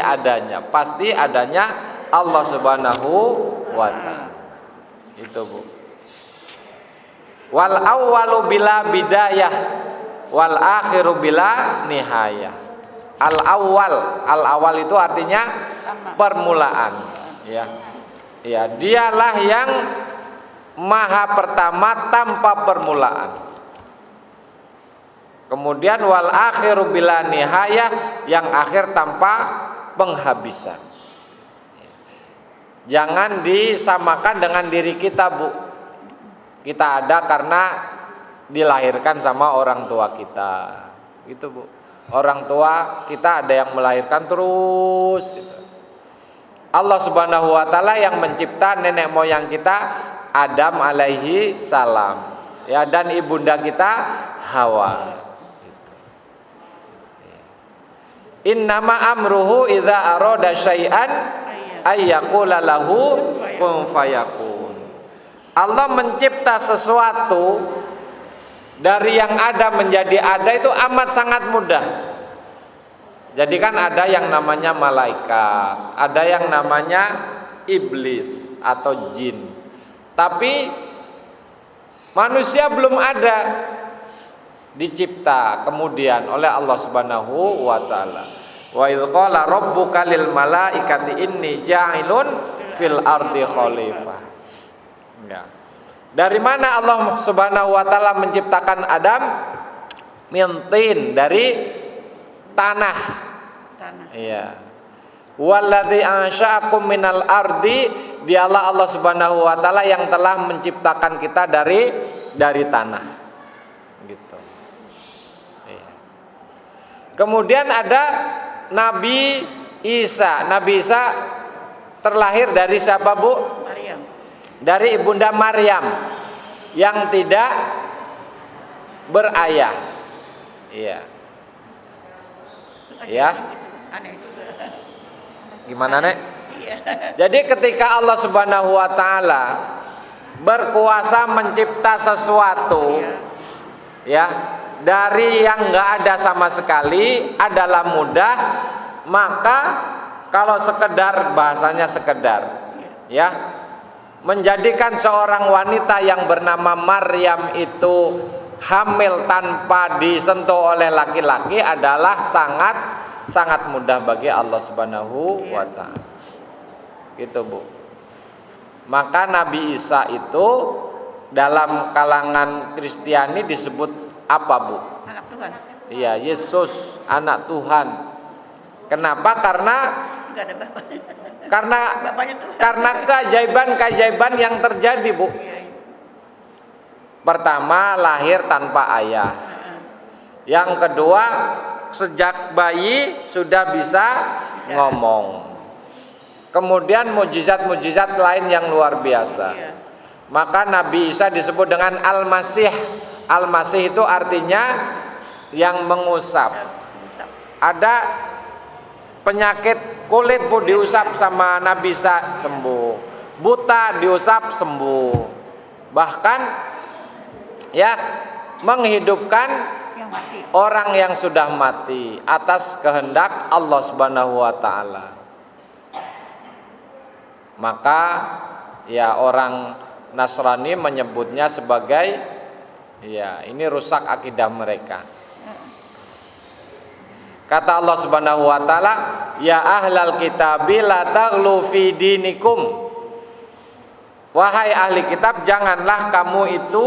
adanya Allah Subhanahu wa taala. Itu Bu. Wal awwalu bila bidayah wal akhiru bila nihayah. Al awal itu artinya permulaan, ya. Ya, dialah yang maha pertama tanpa permulaan. Kemudian wal akhiru bila nihayah, yang akhir tanpa penghabisan. Jangan disamakan dengan diri kita Bu. Kita ada karena dilahirkan sama orang tua kita, gitu Bu. Orang tua kita ada yang melahirkan terus, gitu. Allah Subhanahu wa taala yang mencipta nenek moyang kita, Adam alaihi salam, ya, dan ibunda kita Hawa. Innama amruhu idza arada syai'an ayyaqula lahu kun fayakun. Allah mencipta sesuatu dari yang ada menjadi ada itu amat sangat mudah. Jadi kan ada yang namanya malaikat, ada yang namanya iblis atau jin. Tapi manusia belum ada, dicipta kemudian oleh Allah Subhanahu wa taala. Wa idz qala rabbuka lil malaikati inni ja'ilun fil ardi khalifah. Ya. Dari mana Allah Subhanahu wa taala menciptakan Adam? Min tin, dari tanah. Iya. Walladzi ansya'akum minal ardi, dialah Allah Subhanahu wa taala yang telah menciptakan kita dari tanah. Gitu. Iya. Kemudian ada Nabi Isa. Nabi Isa terlahir dari siapa Bu? Maryam. Dari ibunda Maryam yang tidak berayah. Iya. Ya. Aneh juga. Gimana Nek? Iya. Jadi ketika Allah Subhanahu wa taala berkuasa mencipta sesuatu, ya, dari yang enggak ada sama sekali adalah mudah, maka kalau sekedar, bahasanya sekedar, ya, menjadikan seorang wanita yang bernama Maryam itu hamil tanpa disentuh oleh laki-laki adalah sangat mudah bagi Allah Subhanahu wa taala. Gitu Bu. Maka Nabi Isa itu dalam kalangan Kristiani disebut apa Bu? Anak Tuhan. Iya, Yesus, anak Tuhan. Kenapa? Karena Enggak ada bapaknya. Bapaknya Tuhan. Karena keajaiban yang terjadi Bu. Pertama, lahir tanpa ayah. Yang kedua, sejak bayi sudah bisa ngomong. Kemudian mujizat-mujizat lain yang luar biasa. Maka Nabi Isa disebut dengan Al-Masih. Al-Masih itu artinya yang mengusap. Ada penyakit kulit Bu diusap sama Nabi Isa sembuh, buta diusap sembuh, bahkan ya menghidupkan Yang mati. orang yang sudah mati atas kehendak Allah Subhanahu wa taala. Maka ya orang Nasrani menyebutnya sebagai ya ini rusak akidah mereka. Kata Allah Subhanahu wa taala, ya ahlal kitabi la taghlu fi dinikum. Wahai ahli kitab, janganlah kamu itu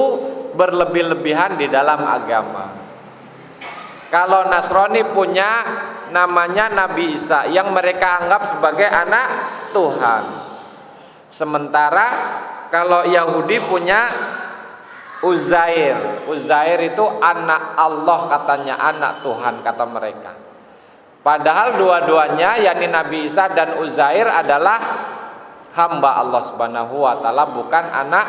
berlebih-lebihan di dalam agama. Kalau Nasrani punya namanya Nabi Isa yang mereka anggap sebagai anak Tuhan. Sementara kalau Yahudi punya Uzair. Uzair itu anak Allah katanya, anak Tuhan kata mereka. Padahal dua-duanya yakni Nabi Isa dan Uzair adalah hamba Allah Subhanahu wa taala, bukan anak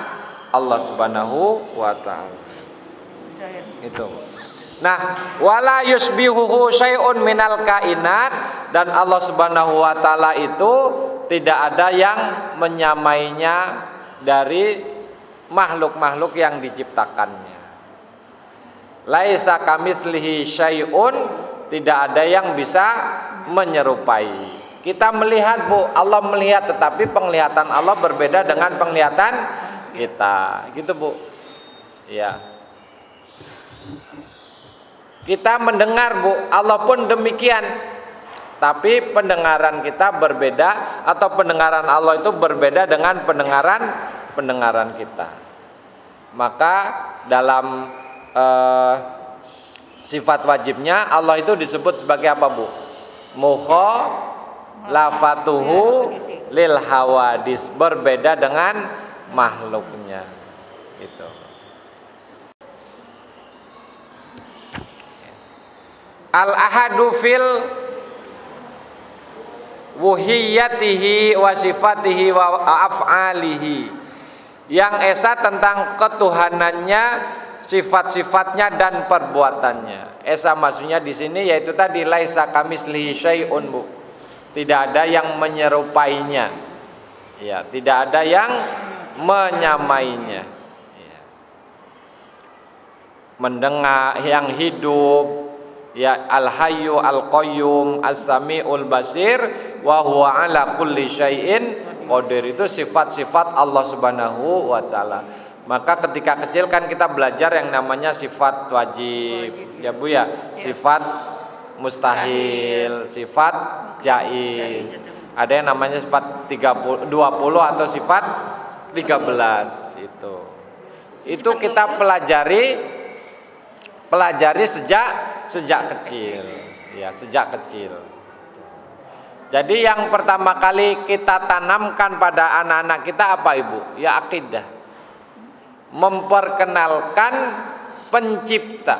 Allah Subhanahu wa taala. Itu. Nah, wala yusbihuhu syai'un minal kainat, dan Allah Subhanahu wa taala itu tidak ada yang menyamainya dari makhluk-makhluk yang diciptakannya. Laisa kamitslihi syai'un, tidak ada yang bisa menyerupai. Kita melihat Bu, Allah melihat, tetapi penglihatan Allah berbeda dengan penglihatan kita. Gitu Bu. Ya. Kita mendengar Bu, Allah pun demikian. Tapi pendengaran kita berbeda, atau pendengaran Allah itu berbeda dengan pendengaran kita. Maka dalam sifat wajibnya Allah itu disebut sebagai apa Bu? Mukhalafatuhu lil hawadis, berbeda dengan makhluknya. Gitu. Al-ahadu fil wuhiyatihi wa sifatihi wa af'alihi, yang esa tentang ketuhanannya, sifat-sifatnya dan perbuatannya. Esa maksudnya di sini yaitu tadi laisa kamislihi syai'un Bu. Tidak ada yang menyerupainya. Ya, tidak ada yang menyamainya. Ya. Mendengar, yang hidup, ya al-hayyu al-qayyum as-sami'ul basir wa huwa ala kulli syai'in qadir. Itu sifat-sifat Allah Subhanahu wa taala. Maka ketika kecil kan kita belajar yang namanya sifat wajib, ya Bu ya, sifat mustahil, sifat jaiz. Ada yang namanya sifat 20 atau sifat 13 itu. Itu kita pelajari sejak kecil, ya, sejak kecil. Jadi yang pertama kali kita tanamkan pada anak-anak kita apa Ibu? Ya akidah. Memperkenalkan pencipta.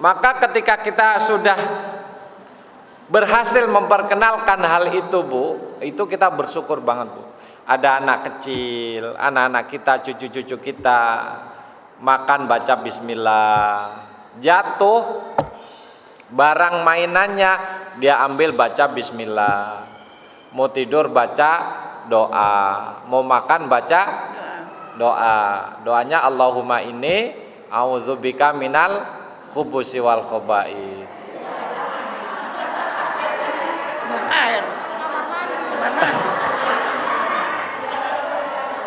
Maka ketika kita sudah berhasil memperkenalkan hal itu Bu, itu kita bersyukur banget Bu. Ada anak kecil, anak-anak kita, cucu-cucu kita makan baca bismillah, jatuh barang mainannya dia ambil baca bismillah, mau tidur baca doa, mau makan baca doa. Doanya Allahumma inni a'udzubika minal khubusi wal khaba'is. Air.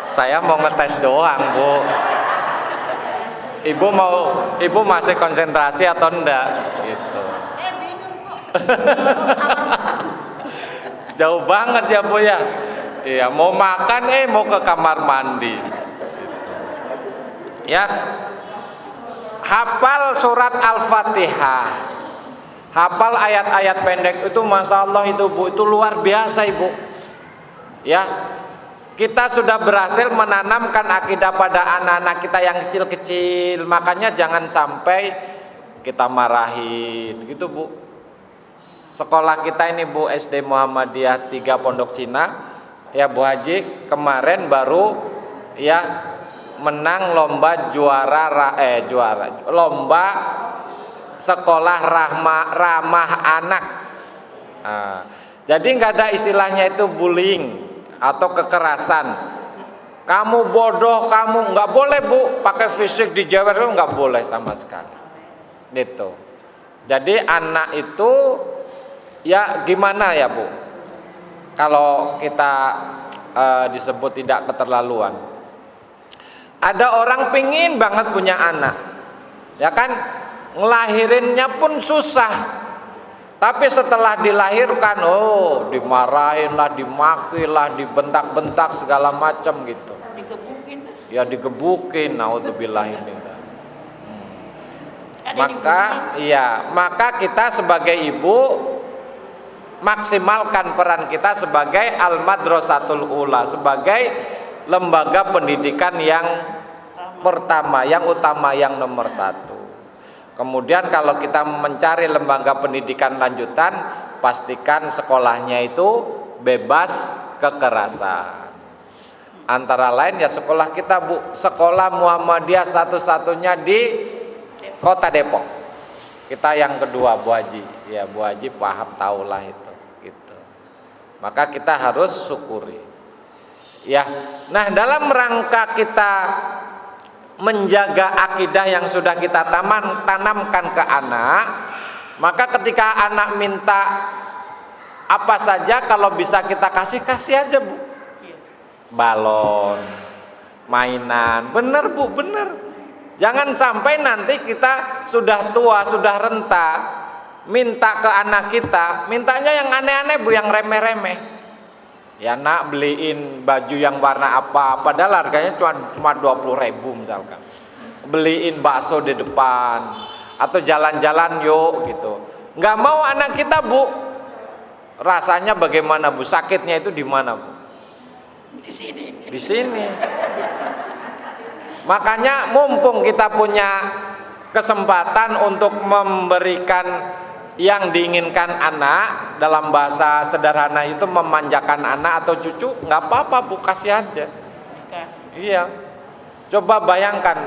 Saya mau ngetes doang Bu. Ibu masih konsentrasi atau enggak? Gitu. Saya bingung kok. Jauh banget ya Bu ya. Iya, mau makan mau ke kamar mandi. Gitu. Ya. Hafal surat Al-Fatihah. Hafal ayat-ayat pendek itu Masya Allah itu Bu, itu luar biasa Ibu. Ya. Kita sudah berhasil menanamkan akidah pada anak-anak kita yang kecil-kecil. Makanya jangan sampai kita marahin gitu Bu. Sekolah kita ini Bu, SD Muhammadiyah 3 Pondok Cina, ya Bu Haji, kemarin baru ya menang lomba lomba sekolah ramah anak. Nah, jadi nggak ada istilahnya itu bullying atau kekerasan. Kamu bodoh, kamu nggak boleh bu pakai fisik dijewer, nggak boleh sama sekali. Gitu. Jadi anak itu ya gimana ya bu? Kalau kita disebut tidak keterlaluan. Ada orang pingin banget punya anak, ya kan? Ngelahirinnya pun susah. Tapi setelah dilahirkan, oh dimarahin lah, dimaki lah, dibentak-bentak segala macam gitu. Digebukin. Ya digebukin, naudzubillah ini. Maka kita sebagai ibu maksimalkan peran kita sebagai al-madrasatul ula, sebagai lembaga pendidikan yang pertama, yang utama, yang nomor satu. Kemudian kalau kita mencari lembaga pendidikan lanjutan, pastikan sekolahnya itu bebas kekerasan. Antara lain ya sekolah kita bu, sekolah Muhammadiyah satu-satunya di Kota Depok. Kita yang kedua Bu Haji, ya Bu Haji paham tahulah itu. Gitu. Maka kita harus syukuri. Ya, nah dalam rangka kita menjaga akidah yang sudah kita tanamkan ke anak, maka ketika anak minta apa saja kalau bisa kita kasih aja bu. Balon, mainan, bener bu, bener. Jangan sampai nanti kita sudah tua, sudah renta, minta ke anak kita, mintanya yang aneh-aneh bu, yang remeh-remeh. Ya nak beliin baju yang warna apa, padahal harganya cuma 20.000 misalkan. Beliin bakso di depan atau jalan-jalan yuk gitu. Nggak mau anak kita bu. Rasanya bagaimana bu? Sakitnya itu di mana bu? Di sini. Di sini. Makanya mumpung kita punya kesempatan untuk memberikan yang diinginkan anak, dalam bahasa sederhana itu memanjakan anak atau cucu, nggak apa-apa bu, kasih aja. Iya. Coba bayangkan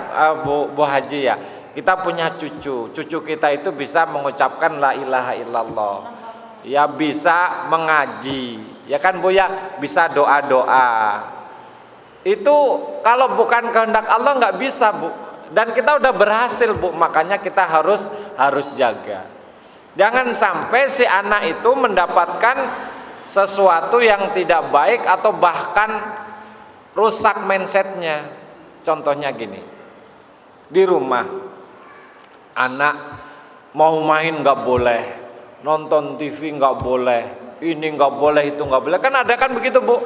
Bu Haji ya, kita punya cucu kita itu bisa mengucapkan la ilaha illallah, ya bisa mengaji, ya kan bu ya, bisa doa-doa. Itu kalau bukan kehendak Allah nggak bisa bu, dan kita udah berhasil bu, makanya kita harus jaga. Jangan sampai si anak itu mendapatkan sesuatu yang tidak baik atau bahkan rusak mindsetnya. Contohnya gini, di rumah anak mau main nggak boleh, nonton TV nggak boleh, ini nggak boleh, itu nggak boleh, kan ada kan begitu bu?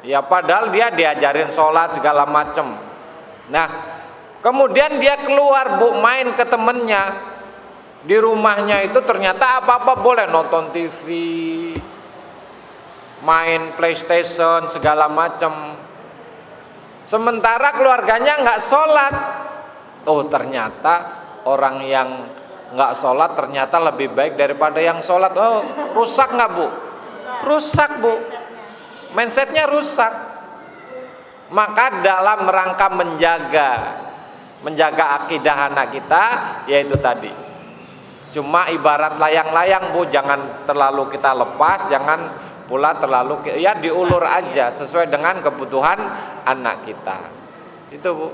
Ya padahal dia diajarin sholat segala macem. Nah kemudian dia keluar bu, main ke temennya. Di rumahnya itu ternyata apa-apa boleh, nonton TV, main PlayStation segala macam. Sementara keluarganya nggak sholat. Oh ternyata orang yang nggak sholat ternyata lebih baik daripada yang sholat. Oh rusak nggak bu? Rusak bu. Mindsetnya rusak. Maka dalam rangka menjaga akidah anak kita, yaitu tadi. Cuma ibarat layang-layang bu, jangan terlalu kita lepas, jangan pula terlalu ya diulur aja sesuai dengan kebutuhan anak kita. Itu bu,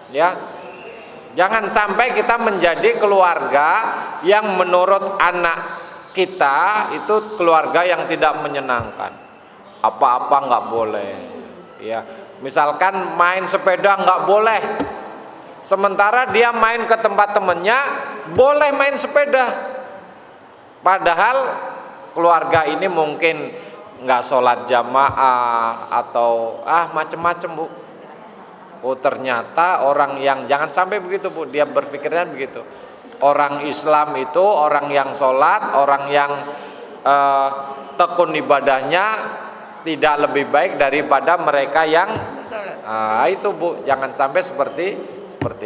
ya. Jangan sampai kita menjadi keluarga yang menurut anak kita itu keluarga yang tidak menyenangkan. Apa-apa nggak boleh, ya. Misalkan main sepeda nggak boleh. Sementara dia main ke tempat temennya boleh main sepeda. Padahal keluarga ini mungkin nggak sholat jamaah atau macem-macem bu. Oh ternyata orang yang, jangan sampai begitu bu, dia berpikirnya begitu. Orang Islam itu orang yang sholat, orang yang tekun ibadahnya tidak lebih baik daripada mereka yang itu bu, jangan sampai seperti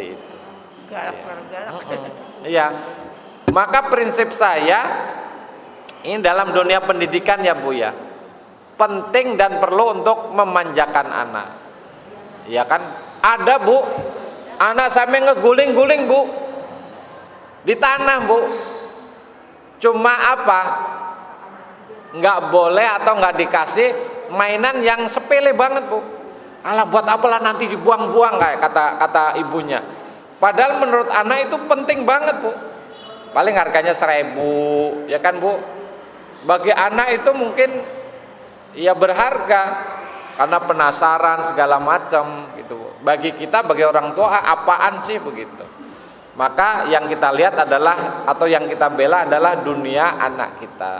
itu. Galak. Iya. Maka prinsip saya ini dalam dunia pendidikan ya bu ya, penting dan perlu untuk memanjakan anak. Ya kan, ada bu, anak sampai ngeguling-guling bu. di tanah, Bu. Cuma apa? Nggak boleh atau nggak dikasih mainan yang sepele banget, Bu. Alah, buat apalah nanti dibuang-buang, kayak kata ibunya. Padahal menurut anak itu penting banget, Bu. Paling harganya 1.000, ya kan, Bu? Bagi anak itu mungkin ya berharga karena penasaran segala macam gitu. Bagi kita, bagi orang tua, apaan sih begitu? Maka yang kita lihat adalah, atau yang kita bela adalah dunia anak kita.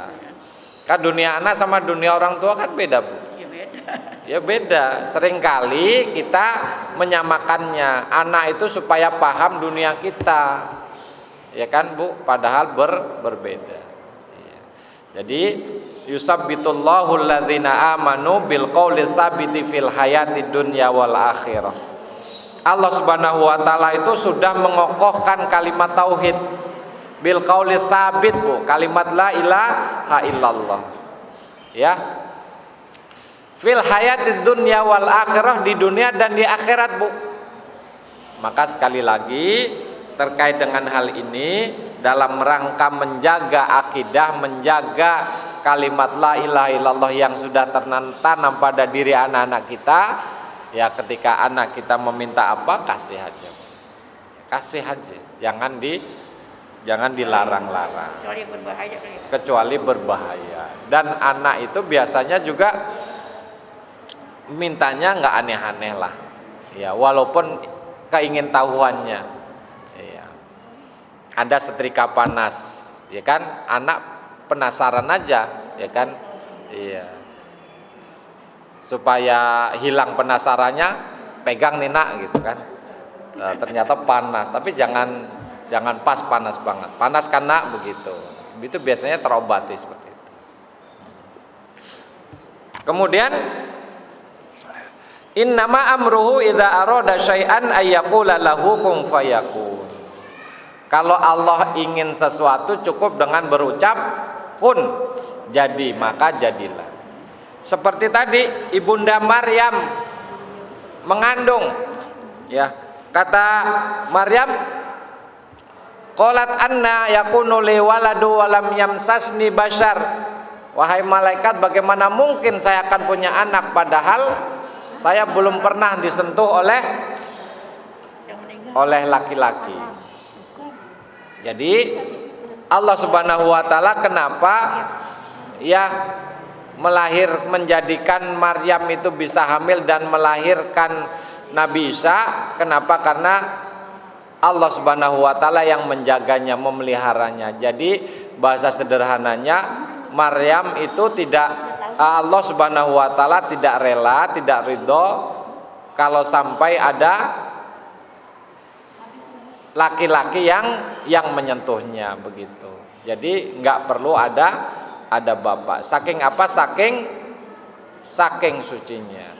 Kan dunia anak sama dunia orang tua kan beda, Bu. Ya beda. Ya beda. Seringkali kita menyamakannya. Anak itu supaya paham dunia kita, ya kan, Bu? Padahal berbeda. Ya. Jadi yusabbitullahu alladzina amanu bil qauli tsabiti fil hayati dunya wal akhirah. Allah Subhanahu wa taala itu sudah mengokohkan kalimat tauhid bil qauli tsabit, Bu, kalimat la ilaha illallah. Ya. Fil hayatid dunya wal akhirah, di dunia dan di akhirat, Bu. Maka sekali lagi terkait dengan hal ini, dalam rangka menjaga akidah, menjaga kalimat la ilaha illallah yang sudah tertanam pada diri anak-anak kita, ya ketika anak kita meminta apa, kasih aja. Kasih aja. Jangan dilarang-larang. Kecuali berbahaya. Kecuali berbahaya. Dan anak itu biasanya juga mintanya nggak aneh-aneh lah. Ya, walaupun keingintahuannya. Ya. Ada setrika panas, ya kan? Anak penasaran aja, ya kan? Iya. Supaya hilang penasarannya, pegang nih nak, gitu kan. Ternyata panas, tapi jangan pas panas banget. Panas kan nak, begitu. Itu biasanya terobati seperti itu. Kemudian innama amruhu idza arada syai'an ayyaqula lahu kun fayakun. Kalau Allah ingin sesuatu cukup dengan berucap kun, jadi, maka jadilah. Seperti tadi Ibunda Maryam mengandung, ya. Kata Maryam, qalat anna yakunu li waladu wa lam yamsasni bashar. Wahai malaikat, bagaimana mungkin saya akan punya anak padahal saya belum pernah disentuh oleh laki-laki. Jadi Allah Subhanahu wa taala kenapa ya menjadikan Maryam itu bisa hamil dan melahirkan Nabi Isa? Kenapa? Karena Allah Subhanahu wa taala yang menjaganya, memeliharanya. Jadi bahasa sederhananya, Maryam itu tidak, Allah Subhanahu wa taala tidak rela, tidak ridho kalau sampai ada laki-laki yang menyentuhnya, begitu. Jadi nggak perlu ada bapak. Saking apa? Saking sucinya.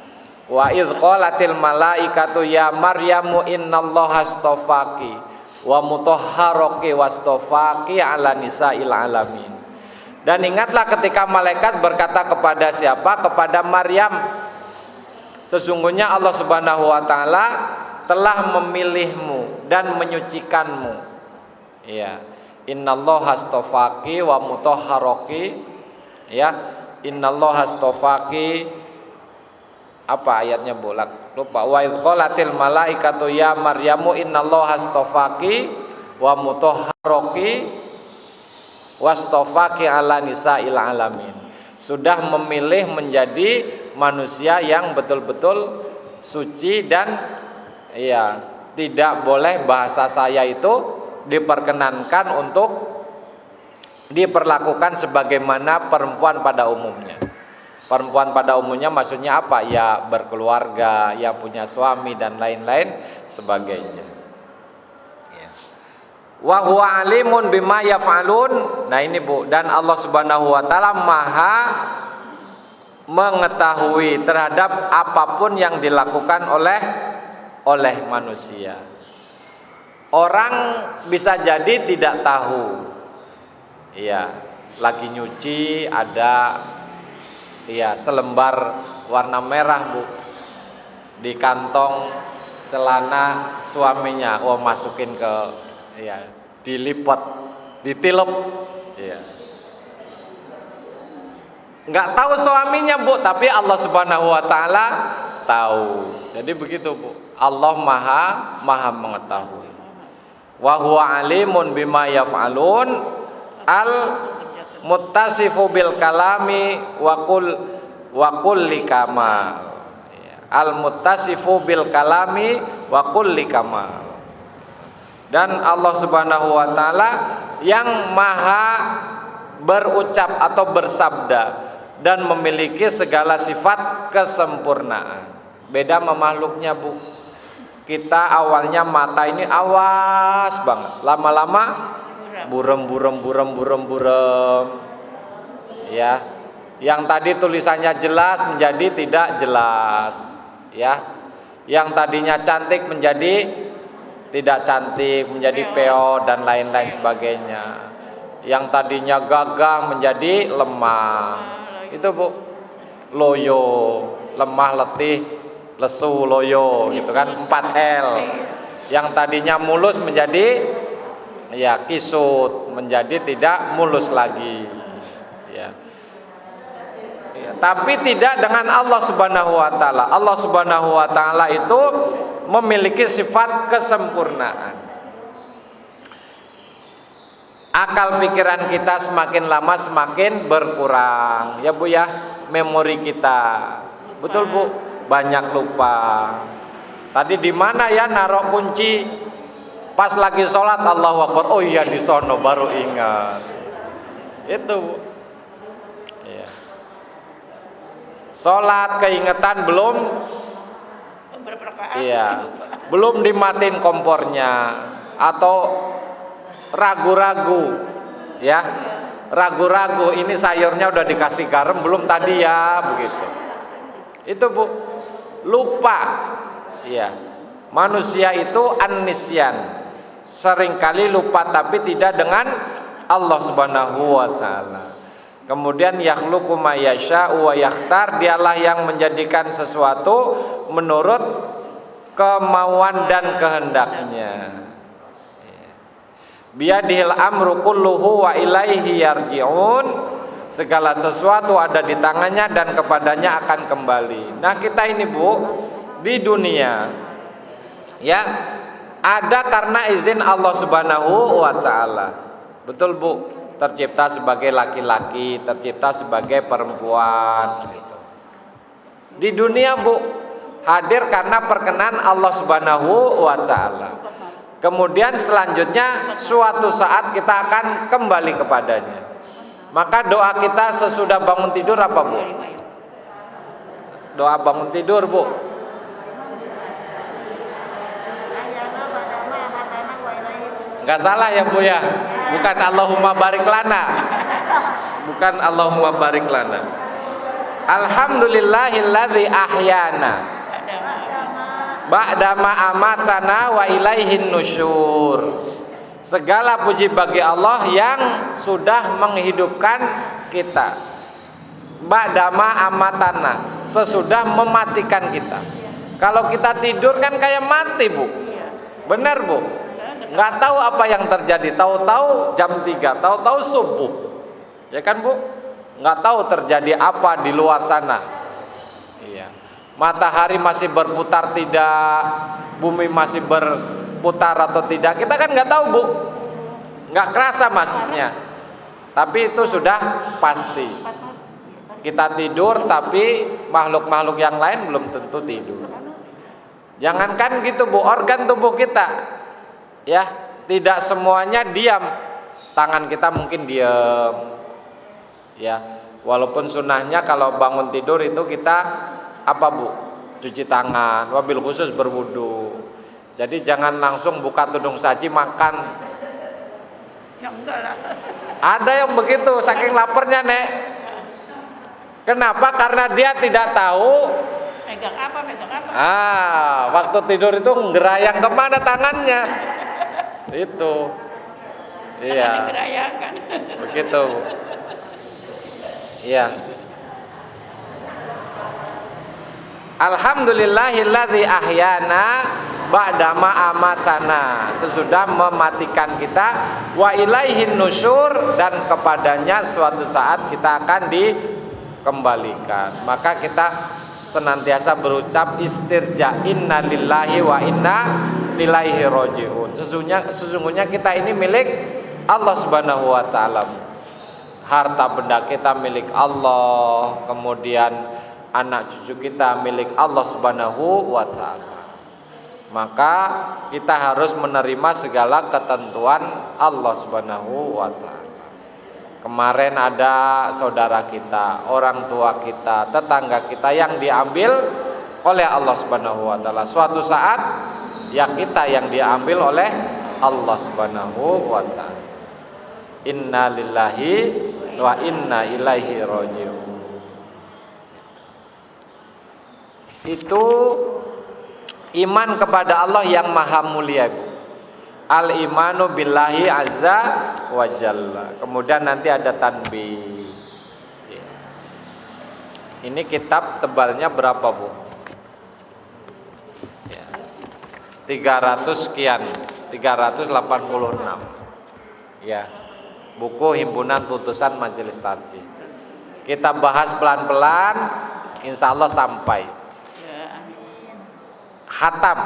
Wa idz qalatil malaikatu ya Maryamu innallaha astafaki wa mutahharaki wastafaki ala nisa'il alamin. Dan ingatlah ketika malaikat berkata kepada siapa? Kepada Maryam, sesungguhnya Allah Subhanahu wa taala telah memilihmu dan menyucikanmu. Ya. Innallaha astafaki wa mutahharaki, ya. Innallaha astafaki, apa ayatnya bolak lupa. Wa idz qalatil malaikatu ya Maryamu innallaha astafaki wa mutahharaki wastafaki ala nisa'il alamin. Sudah memilih menjadi manusia yang betul-betul suci dan ya, tidak boleh bahasa saya itu diperkenankan untuk diperlakukan sebagaimana perempuan pada umumnya. Perempuan pada umumnya maksudnya apa? Ya berkeluarga, ya punya suami dan lain-lain sebagainya. Ya. Wa huwa alimun bima yaf'alun. Nah ini, Bu, dan Allah Subhanahu wa taala Maha mengetahui terhadap apapun yang dilakukan oleh manusia. Orang bisa jadi tidak tahu, iya, lagi nyuci ada, iya, selembar warna merah, Bu, di kantong celana suaminya. Oh, masukin ke, iya, dilipat, ditilep. Ya. Nggak tahu suaminya Bu, tapi Allah Subhanahu Wa Taala tahu. Jadi begitu Bu. Allah maha mengetahui. Wa huwa alimun bima yaf'alun al muttasifu bil kalami wa kulli kamal. Al muttasifu bil kalami wa kulli kamal. Dan Allah Subhanahu wa taala yang maha berucap atau bersabda dan memiliki segala sifat kesempurnaan. Beda sama makhluknya Bu. Kita awalnya mata ini awas banget, lama-lama burem. Ya, yang tadi tulisannya jelas menjadi tidak jelas. Ya, yang tadinya cantik menjadi tidak cantik, menjadi peo dan lain-lain sebagainya. Yang tadinya gagah menjadi lemah. Itu Bu, loyo, lemah, letih, lesu, loyo, gitu kan, 4L. Yang tadinya mulus menjadi ya kisut, menjadi tidak mulus lagi. Ya. Ya, tapi tidak dengan Allah Subhanahu wa taala. Allah Subhanahu wa taala itu memiliki sifat kesempurnaan. Akal pikiran kita semakin lama semakin berkurang, ya Bu ya, memori kita. Betul Bu, banyak lupa. Tadi di mana ya naruh kunci? Pas lagi sholat Allahu Akbar, oh iya di sono baru ingat. Itu Bu. Ya. Sholat keingetan belum? Iya, belum dimatiin kompornya atau ragu-ragu, ya, ragu-ragu ini sayurnya udah dikasih garam belum tadi ya, begitu. Itu Bu, lupa. Iya, manusia itu an-nisyan, seringkali lupa tapi tidak dengan Allah Subhanahu wa taala. Kemudian yakhluqu ma yasha'u wa yakhtar, dialah yang menjadikan sesuatu menurut kemauan dan kehendaknya. Biyadihil amru kulluhu wa ilaihi yarji'un, segala sesuatu ada di tangannya dan kepadanya akan kembali. Nah kita ini Bu, di dunia ya ada karena izin Allah Subhanahu wa taala. Betul Bu, tercipta sebagai laki-laki, tercipta sebagai perempuan gitu. Di dunia Bu, hadir karena perkenan Allah Subhanahu wa taala. Kemudian selanjutnya suatu saat kita akan kembali kepadanya. Maka doa kita sesudah bangun tidur apa Bu? Doa bangun tidur Bu. Gak salah ya Bu ya. Bukan Allahumma barik lana. Bukan Allahumma barik lana. Alhamdulillahilladzi ahyana ba'dama amatana wa ilaihin nusyur. Segala puji bagi Allah yang sudah menghidupkan kita. Ba'dama amatana, sesudah mematikan kita. Kalau kita tidur kan kayak mati Bu. Benar Bu? Nggak tahu apa yang terjadi, tahu-tahu jam 3, tahu-tahu subuh. Ya kan Bu? Nggak tahu terjadi apa di luar sana. Iya. Matahari masih berputar tidak, bumi masih berputar atau tidak, kita kan nggak tahu Bu, nggak kerasa maksudnya. Tapi itu sudah pasti. Kita tidur, tapi makhluk-makhluk yang lain belum tentu tidur. Jangankan gitu Bu, organ tubuh kita, ya tidak semuanya diam. Tangan kita mungkin diam, ya. Walaupun sunnahnya kalau bangun tidur itu kita apa Bu? Cuci tangan, wabil khusus berwudu. Jadi jangan langsung buka tudung saji makan. Ya enggak lah. Ada yang begitu, saking laparnya Nek. Kenapa? Karena dia tidak tahu Megang apa? waktu tidur itu ngerayang kemana tangannya. Itu. Iya. Digerayakan. Begitu. Iya. Alhamdulillahilladzi ahyana ba'dama amatana, sesudah mematikan kita, wa ilaihin nusyur, dan kepadanya suatu saat kita akan dikembalikan. Maka kita senantiasa berucap istirja, inna lillahi wa inna ilaihi raji'un. Sesungguhnya kita ini milik Allah Subhanahu wa taala. Harta benda kita milik Allah, kemudian anak cucu kita milik Allah Subhanahu wa taala. Maka kita harus menerima segala ketentuan Allah Subhanahu wa taala. Kemarin ada saudara kita, orang tua kita, tetangga kita yang diambil oleh Allah Subhanahu wa taala. Suatu saat ya kita yang diambil oleh Allah Subhanahu wa taala. Inna lillahi wa inna ilaihi raji'un. Itu iman kepada Allah yang maha mulia. Al-imanu billahi azza wa jalla. Kemudian nanti ada tanbih. Ini kitab tebalnya berapa, Bu? 300 sekian, 386. Ya. Buku Himpunan Putusan Majelis Tarjih. Kita bahas pelan-pelan, insya Allah sampai khatam.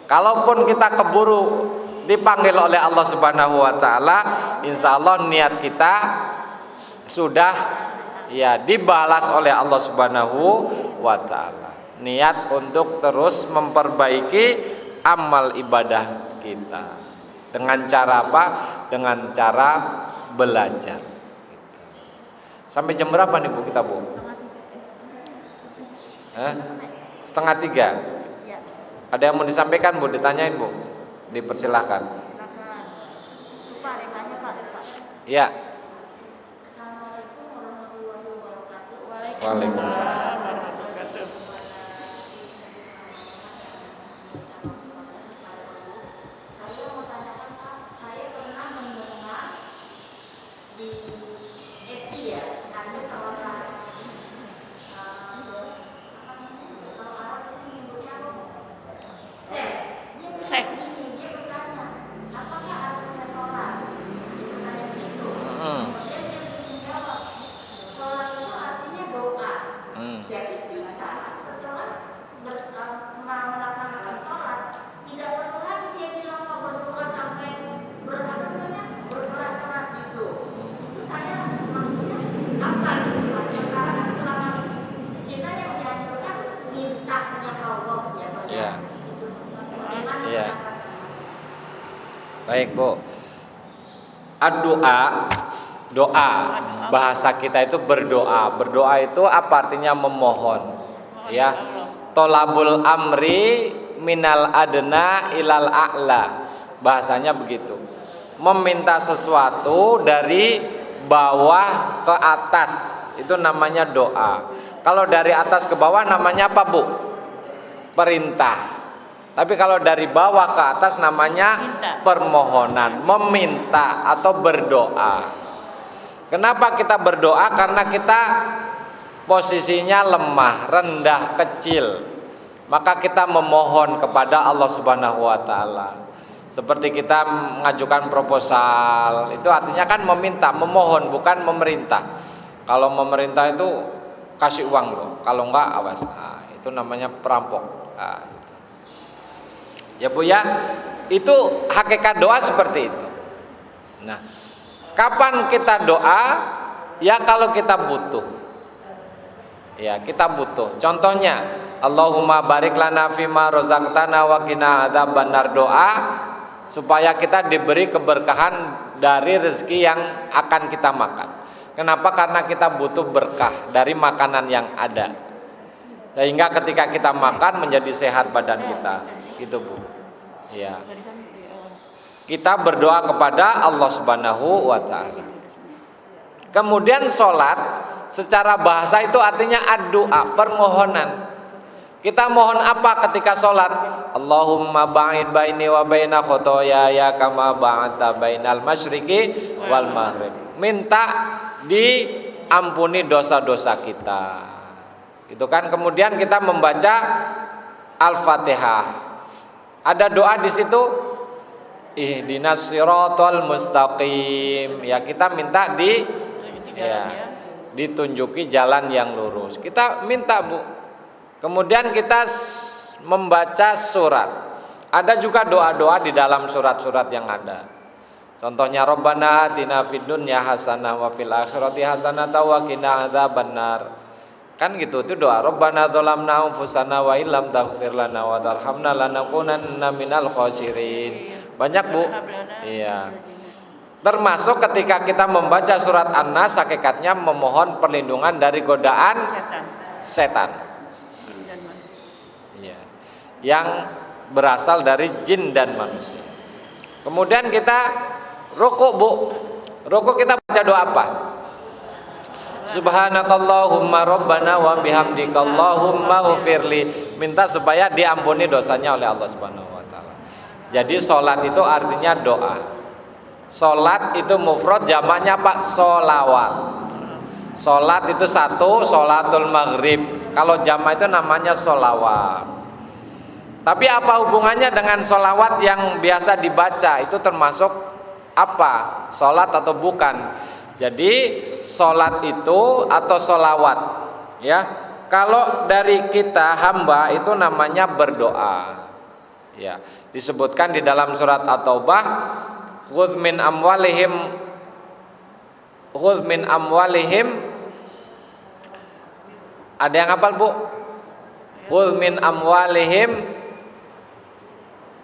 Kalaupun kita keburu dipanggil oleh Allah Subhanahu wa taala, insya Allah niat kita sudah ya dibalas oleh Allah Subhanahu wa taala. Niat untuk terus memperbaiki amal ibadah kita. Dengan cara apa? Dengan cara belajar. Sampai jam berapa nih Bu kita, Bu? 2:30. Ada yang mau disampaikan, Bu? Ditanyain, Bu? Dipersilahkan. Ya. Waalaikumsalam. Baik, Bu. Ad-doa, doa. Bahasa kita itu berdoa. Berdoa itu apa artinya? Memohon. Ya. Tolabul amri minal adna ilal a'la. Bahasanya begitu. Meminta sesuatu dari bawah ke atas. Itu namanya doa. Kalau dari atas ke bawah namanya apa, Bu? Perintah. Tapi kalau dari bawah ke atas namanya permohonan, meminta atau berdoa. Kenapa kita berdoa? Karena kita posisinya lemah, rendah, kecil. Maka kita memohon kepada Allah Subhanahu wa taala. Seperti kita mengajukan proposal, itu artinya kan meminta, memohon, bukan memerintah. Kalau memerintah itu kasih uang loh, kalau enggak awas. Nah, itu namanya perampok. Nah, ya Bu ya, itu hakikat doa seperti itu. Nah, kapan kita doa? Ya kalau kita butuh. Ya, kita butuh. Contohnya, Allahumma barik lana fima rozaqtana wa qina adzabannar, doa supaya kita diberi keberkahan dari rezeki yang akan kita makan. Kenapa? Karena kita butuh berkah dari makanan yang ada. Sehingga ketika kita makan menjadi sehat badan kita. Gitu, Bu. Ya. Kita berdoa kepada Allah Subhanahu wa taala. Kemudian sholat secara bahasa itu artinya ad-doa, permohonan. Kita mohon apa ketika sholat? Allahumma ba'id baini wa baina khotoyaya kama ba'adta bainal masyriqi wal maghrib. Minta diampuni dosa-dosa kita. Itu kan. Kemudian kita membaca Al-Fatihah. Ada doa di situ, ihdinas siratal mustaqim. Ya, kita minta ditunjuki jalan yang lurus. Kita minta, Bu. Kemudian kita membaca surat. Ada juga doa-doa di dalam surat-surat yang ada. Contohnya Rabbana atina fid dunya hasanah wa fil akhirati hasanah wa qina adzabannar. Kan gitu, itu doa. Rabbana dzalamna anfusana wa illam taghfir lana wa tarhamna lanakunanna minal khasirin. Banyak, Bu. Iya. Termasuk ketika kita membaca surat An-Nas, hakikatnya memohon perlindungan dari godaan setan. Iya. Yang berasal dari jin dan manusia. Kemudian kita rukuk, Bu. Rukuk kita baca doa apa? Subhanakallahumma rabbana wa bihamdika Allahumma ghfirli. Minta supaya diampuni dosanya oleh Allah Subhanahu wa taala. Jadi salat itu artinya doa. Salat itu mufrad, jamaknya Pak sholawat. Salat itu satu, sholatul maghrib. Kalau jamak itu namanya sholawat. Tapi apa hubungannya dengan sholawat yang biasa dibaca? Itu termasuk apa? Salat atau bukan? Jadi sholat itu atau sholawat, ya. Kalau dari kita hamba itu namanya berdoa, ya. Disebutkan di dalam surat At-Taubah, khudz min amwalihim. Ada yang hafal, Bu? Khudz min amwalihim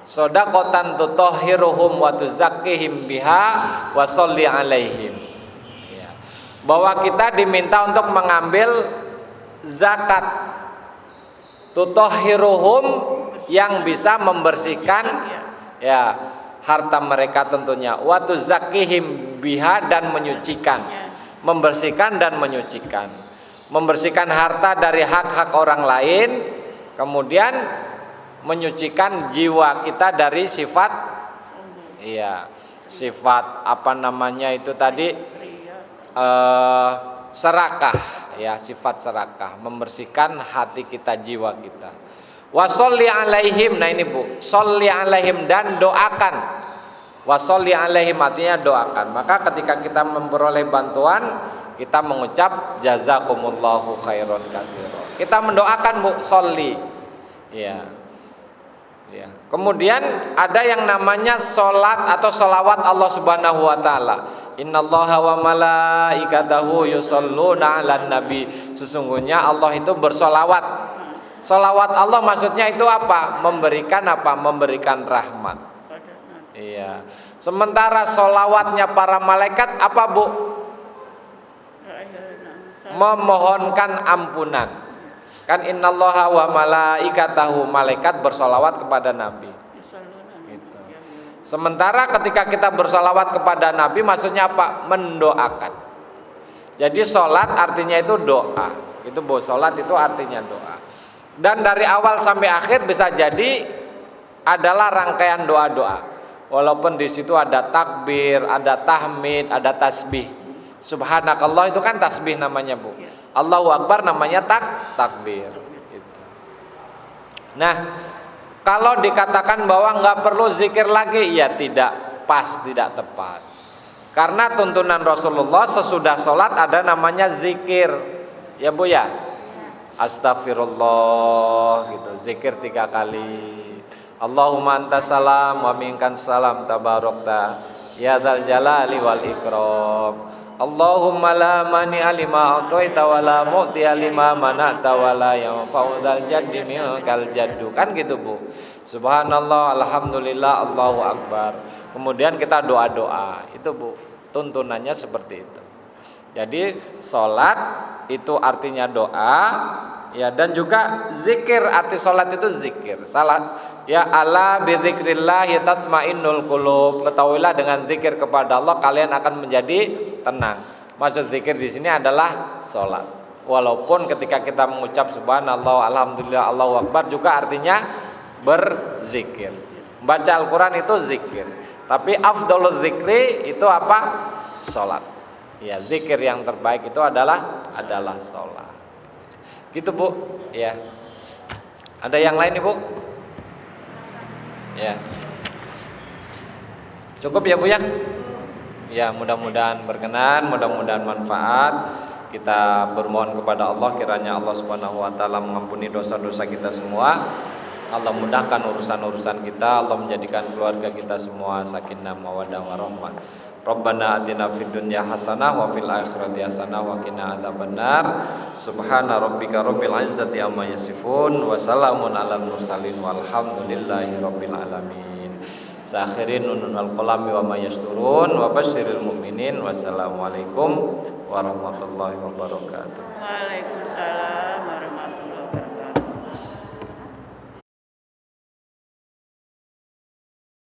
shadaqatan tutahhiruhum wa tuzakkihim biha wa sholli alaihim. Bahwa kita diminta untuk mengambil zakat tutahhiruhum, yang bisa membersihkan ya harta mereka tentunya, wa tuzakkihim biha, dan menyucikan, membersihkan dan menyucikan, membersihkan harta dari hak-hak orang lain, kemudian menyucikan jiwa kita dari sifat sifat apa namanya itu tadi, serakah, ya, sifat serakah, membersihkan hati kita, jiwa kita. Wa sholli alaihim. Nah ini, Bu, sholli alaihim, dan doakan. Wa sholli alaihim artinya doakan. Maka ketika kita memperoleh bantuan, kita mengucap jazakumullahu khairan katsiran. Kita mendoakan, Bu, sholli. Ya. Ya. Kemudian ada yang namanya sholat atau sholawat Allah Subhanahu wa taala. Innallaha wa malaikatahu yusholluna 'alan nabi. Sesungguhnya Allah itu bersolawat. Solawat Allah maksudnya itu apa? Memberikan apa? Memberikan rahmat. Iya. Sementara solawatnya para malaikat apa, Bu? Memohonkan ampunan. Kan innallaha wa malaikatahu, malaikat bersolawat kepada Nabi. Gitu. Sementara ketika kita bersolawat kepada Nabi, maksudnya apa? Mendoakan. Jadi sholat artinya itu doa. Itu, Bu, sholat itu artinya doa. Dan dari awal sampai akhir bisa jadi adalah rangkaian doa-doa. Walaupun di situ ada takbir, ada tahmid, ada tasbih. Subhanakallah itu kan tasbih namanya, Bu. Allahu Akbar namanya takbir. Gitu. Nah, kalau dikatakan bahwa nggak perlu zikir lagi, ya tidak pas, tidak tepat. Karena tuntunan Rasulullah sesudah sholat ada namanya zikir, ya, Bu, ya. Astagfirullah, gitu, zikir 3 kali. Allahumma antas salam wa minkan salam tabarakta ya dzal jalali wal ikram. Allahumma la mani alima a'taita wa la mu'ti alima mana'ta wa la yanfa'u dzal jaddi minkal jaddu. Kan gitu, Bu. Subhanallah, alhamdulillah, Allahu akbar. Kemudian kita doa-doa. Itu, Bu, tuntunannya seperti itu. Jadi salat itu artinya doa, ya, dan juga zikir, arti salat itu zikir. Salat, ya, ala bi dzikrillah tatmainnul qulub. Ketahuilah dengan zikir kepada Allah kalian akan menjadi tenang. Maksud zikir di sini adalah salat. Walaupun ketika kita mengucap subhanallah, alhamdulillah, Allahu akbar juga artinya berzikir. Baca Al-Qur'an itu zikir. Tapi afdhaluz zikri itu apa? Salat. Ya, zikir yang terbaik itu adalah salat. Gitu, Bu. Ya. Ada yang lain, Ibu? Ya. Cukup ya Bu ya? Ya, mudah-mudahan berkenan, mudah-mudahan manfaat. Kita bermohon kepada Allah kiranya Allah Subhanahu wa taala mengampuni dosa-dosa kita semua. Allah mudahkan urusan-urusan kita, Allah menjadikan keluarga kita semua sakinah mawaddah warahmah. Rabbana atina fid dunya hasanah wa fil akhirati hasanah wa qina adzabannar. Subhana rabbika rabbil izzati amma yasifun wa salamun alal mursalin walhamdulillahi rabbil alamin. Sakhirin nunul qalami wa may yasturun wa basyiril mu'minin. Wassalamualaikum warahmatullahi wabarakatuh. Waalaikumsalam.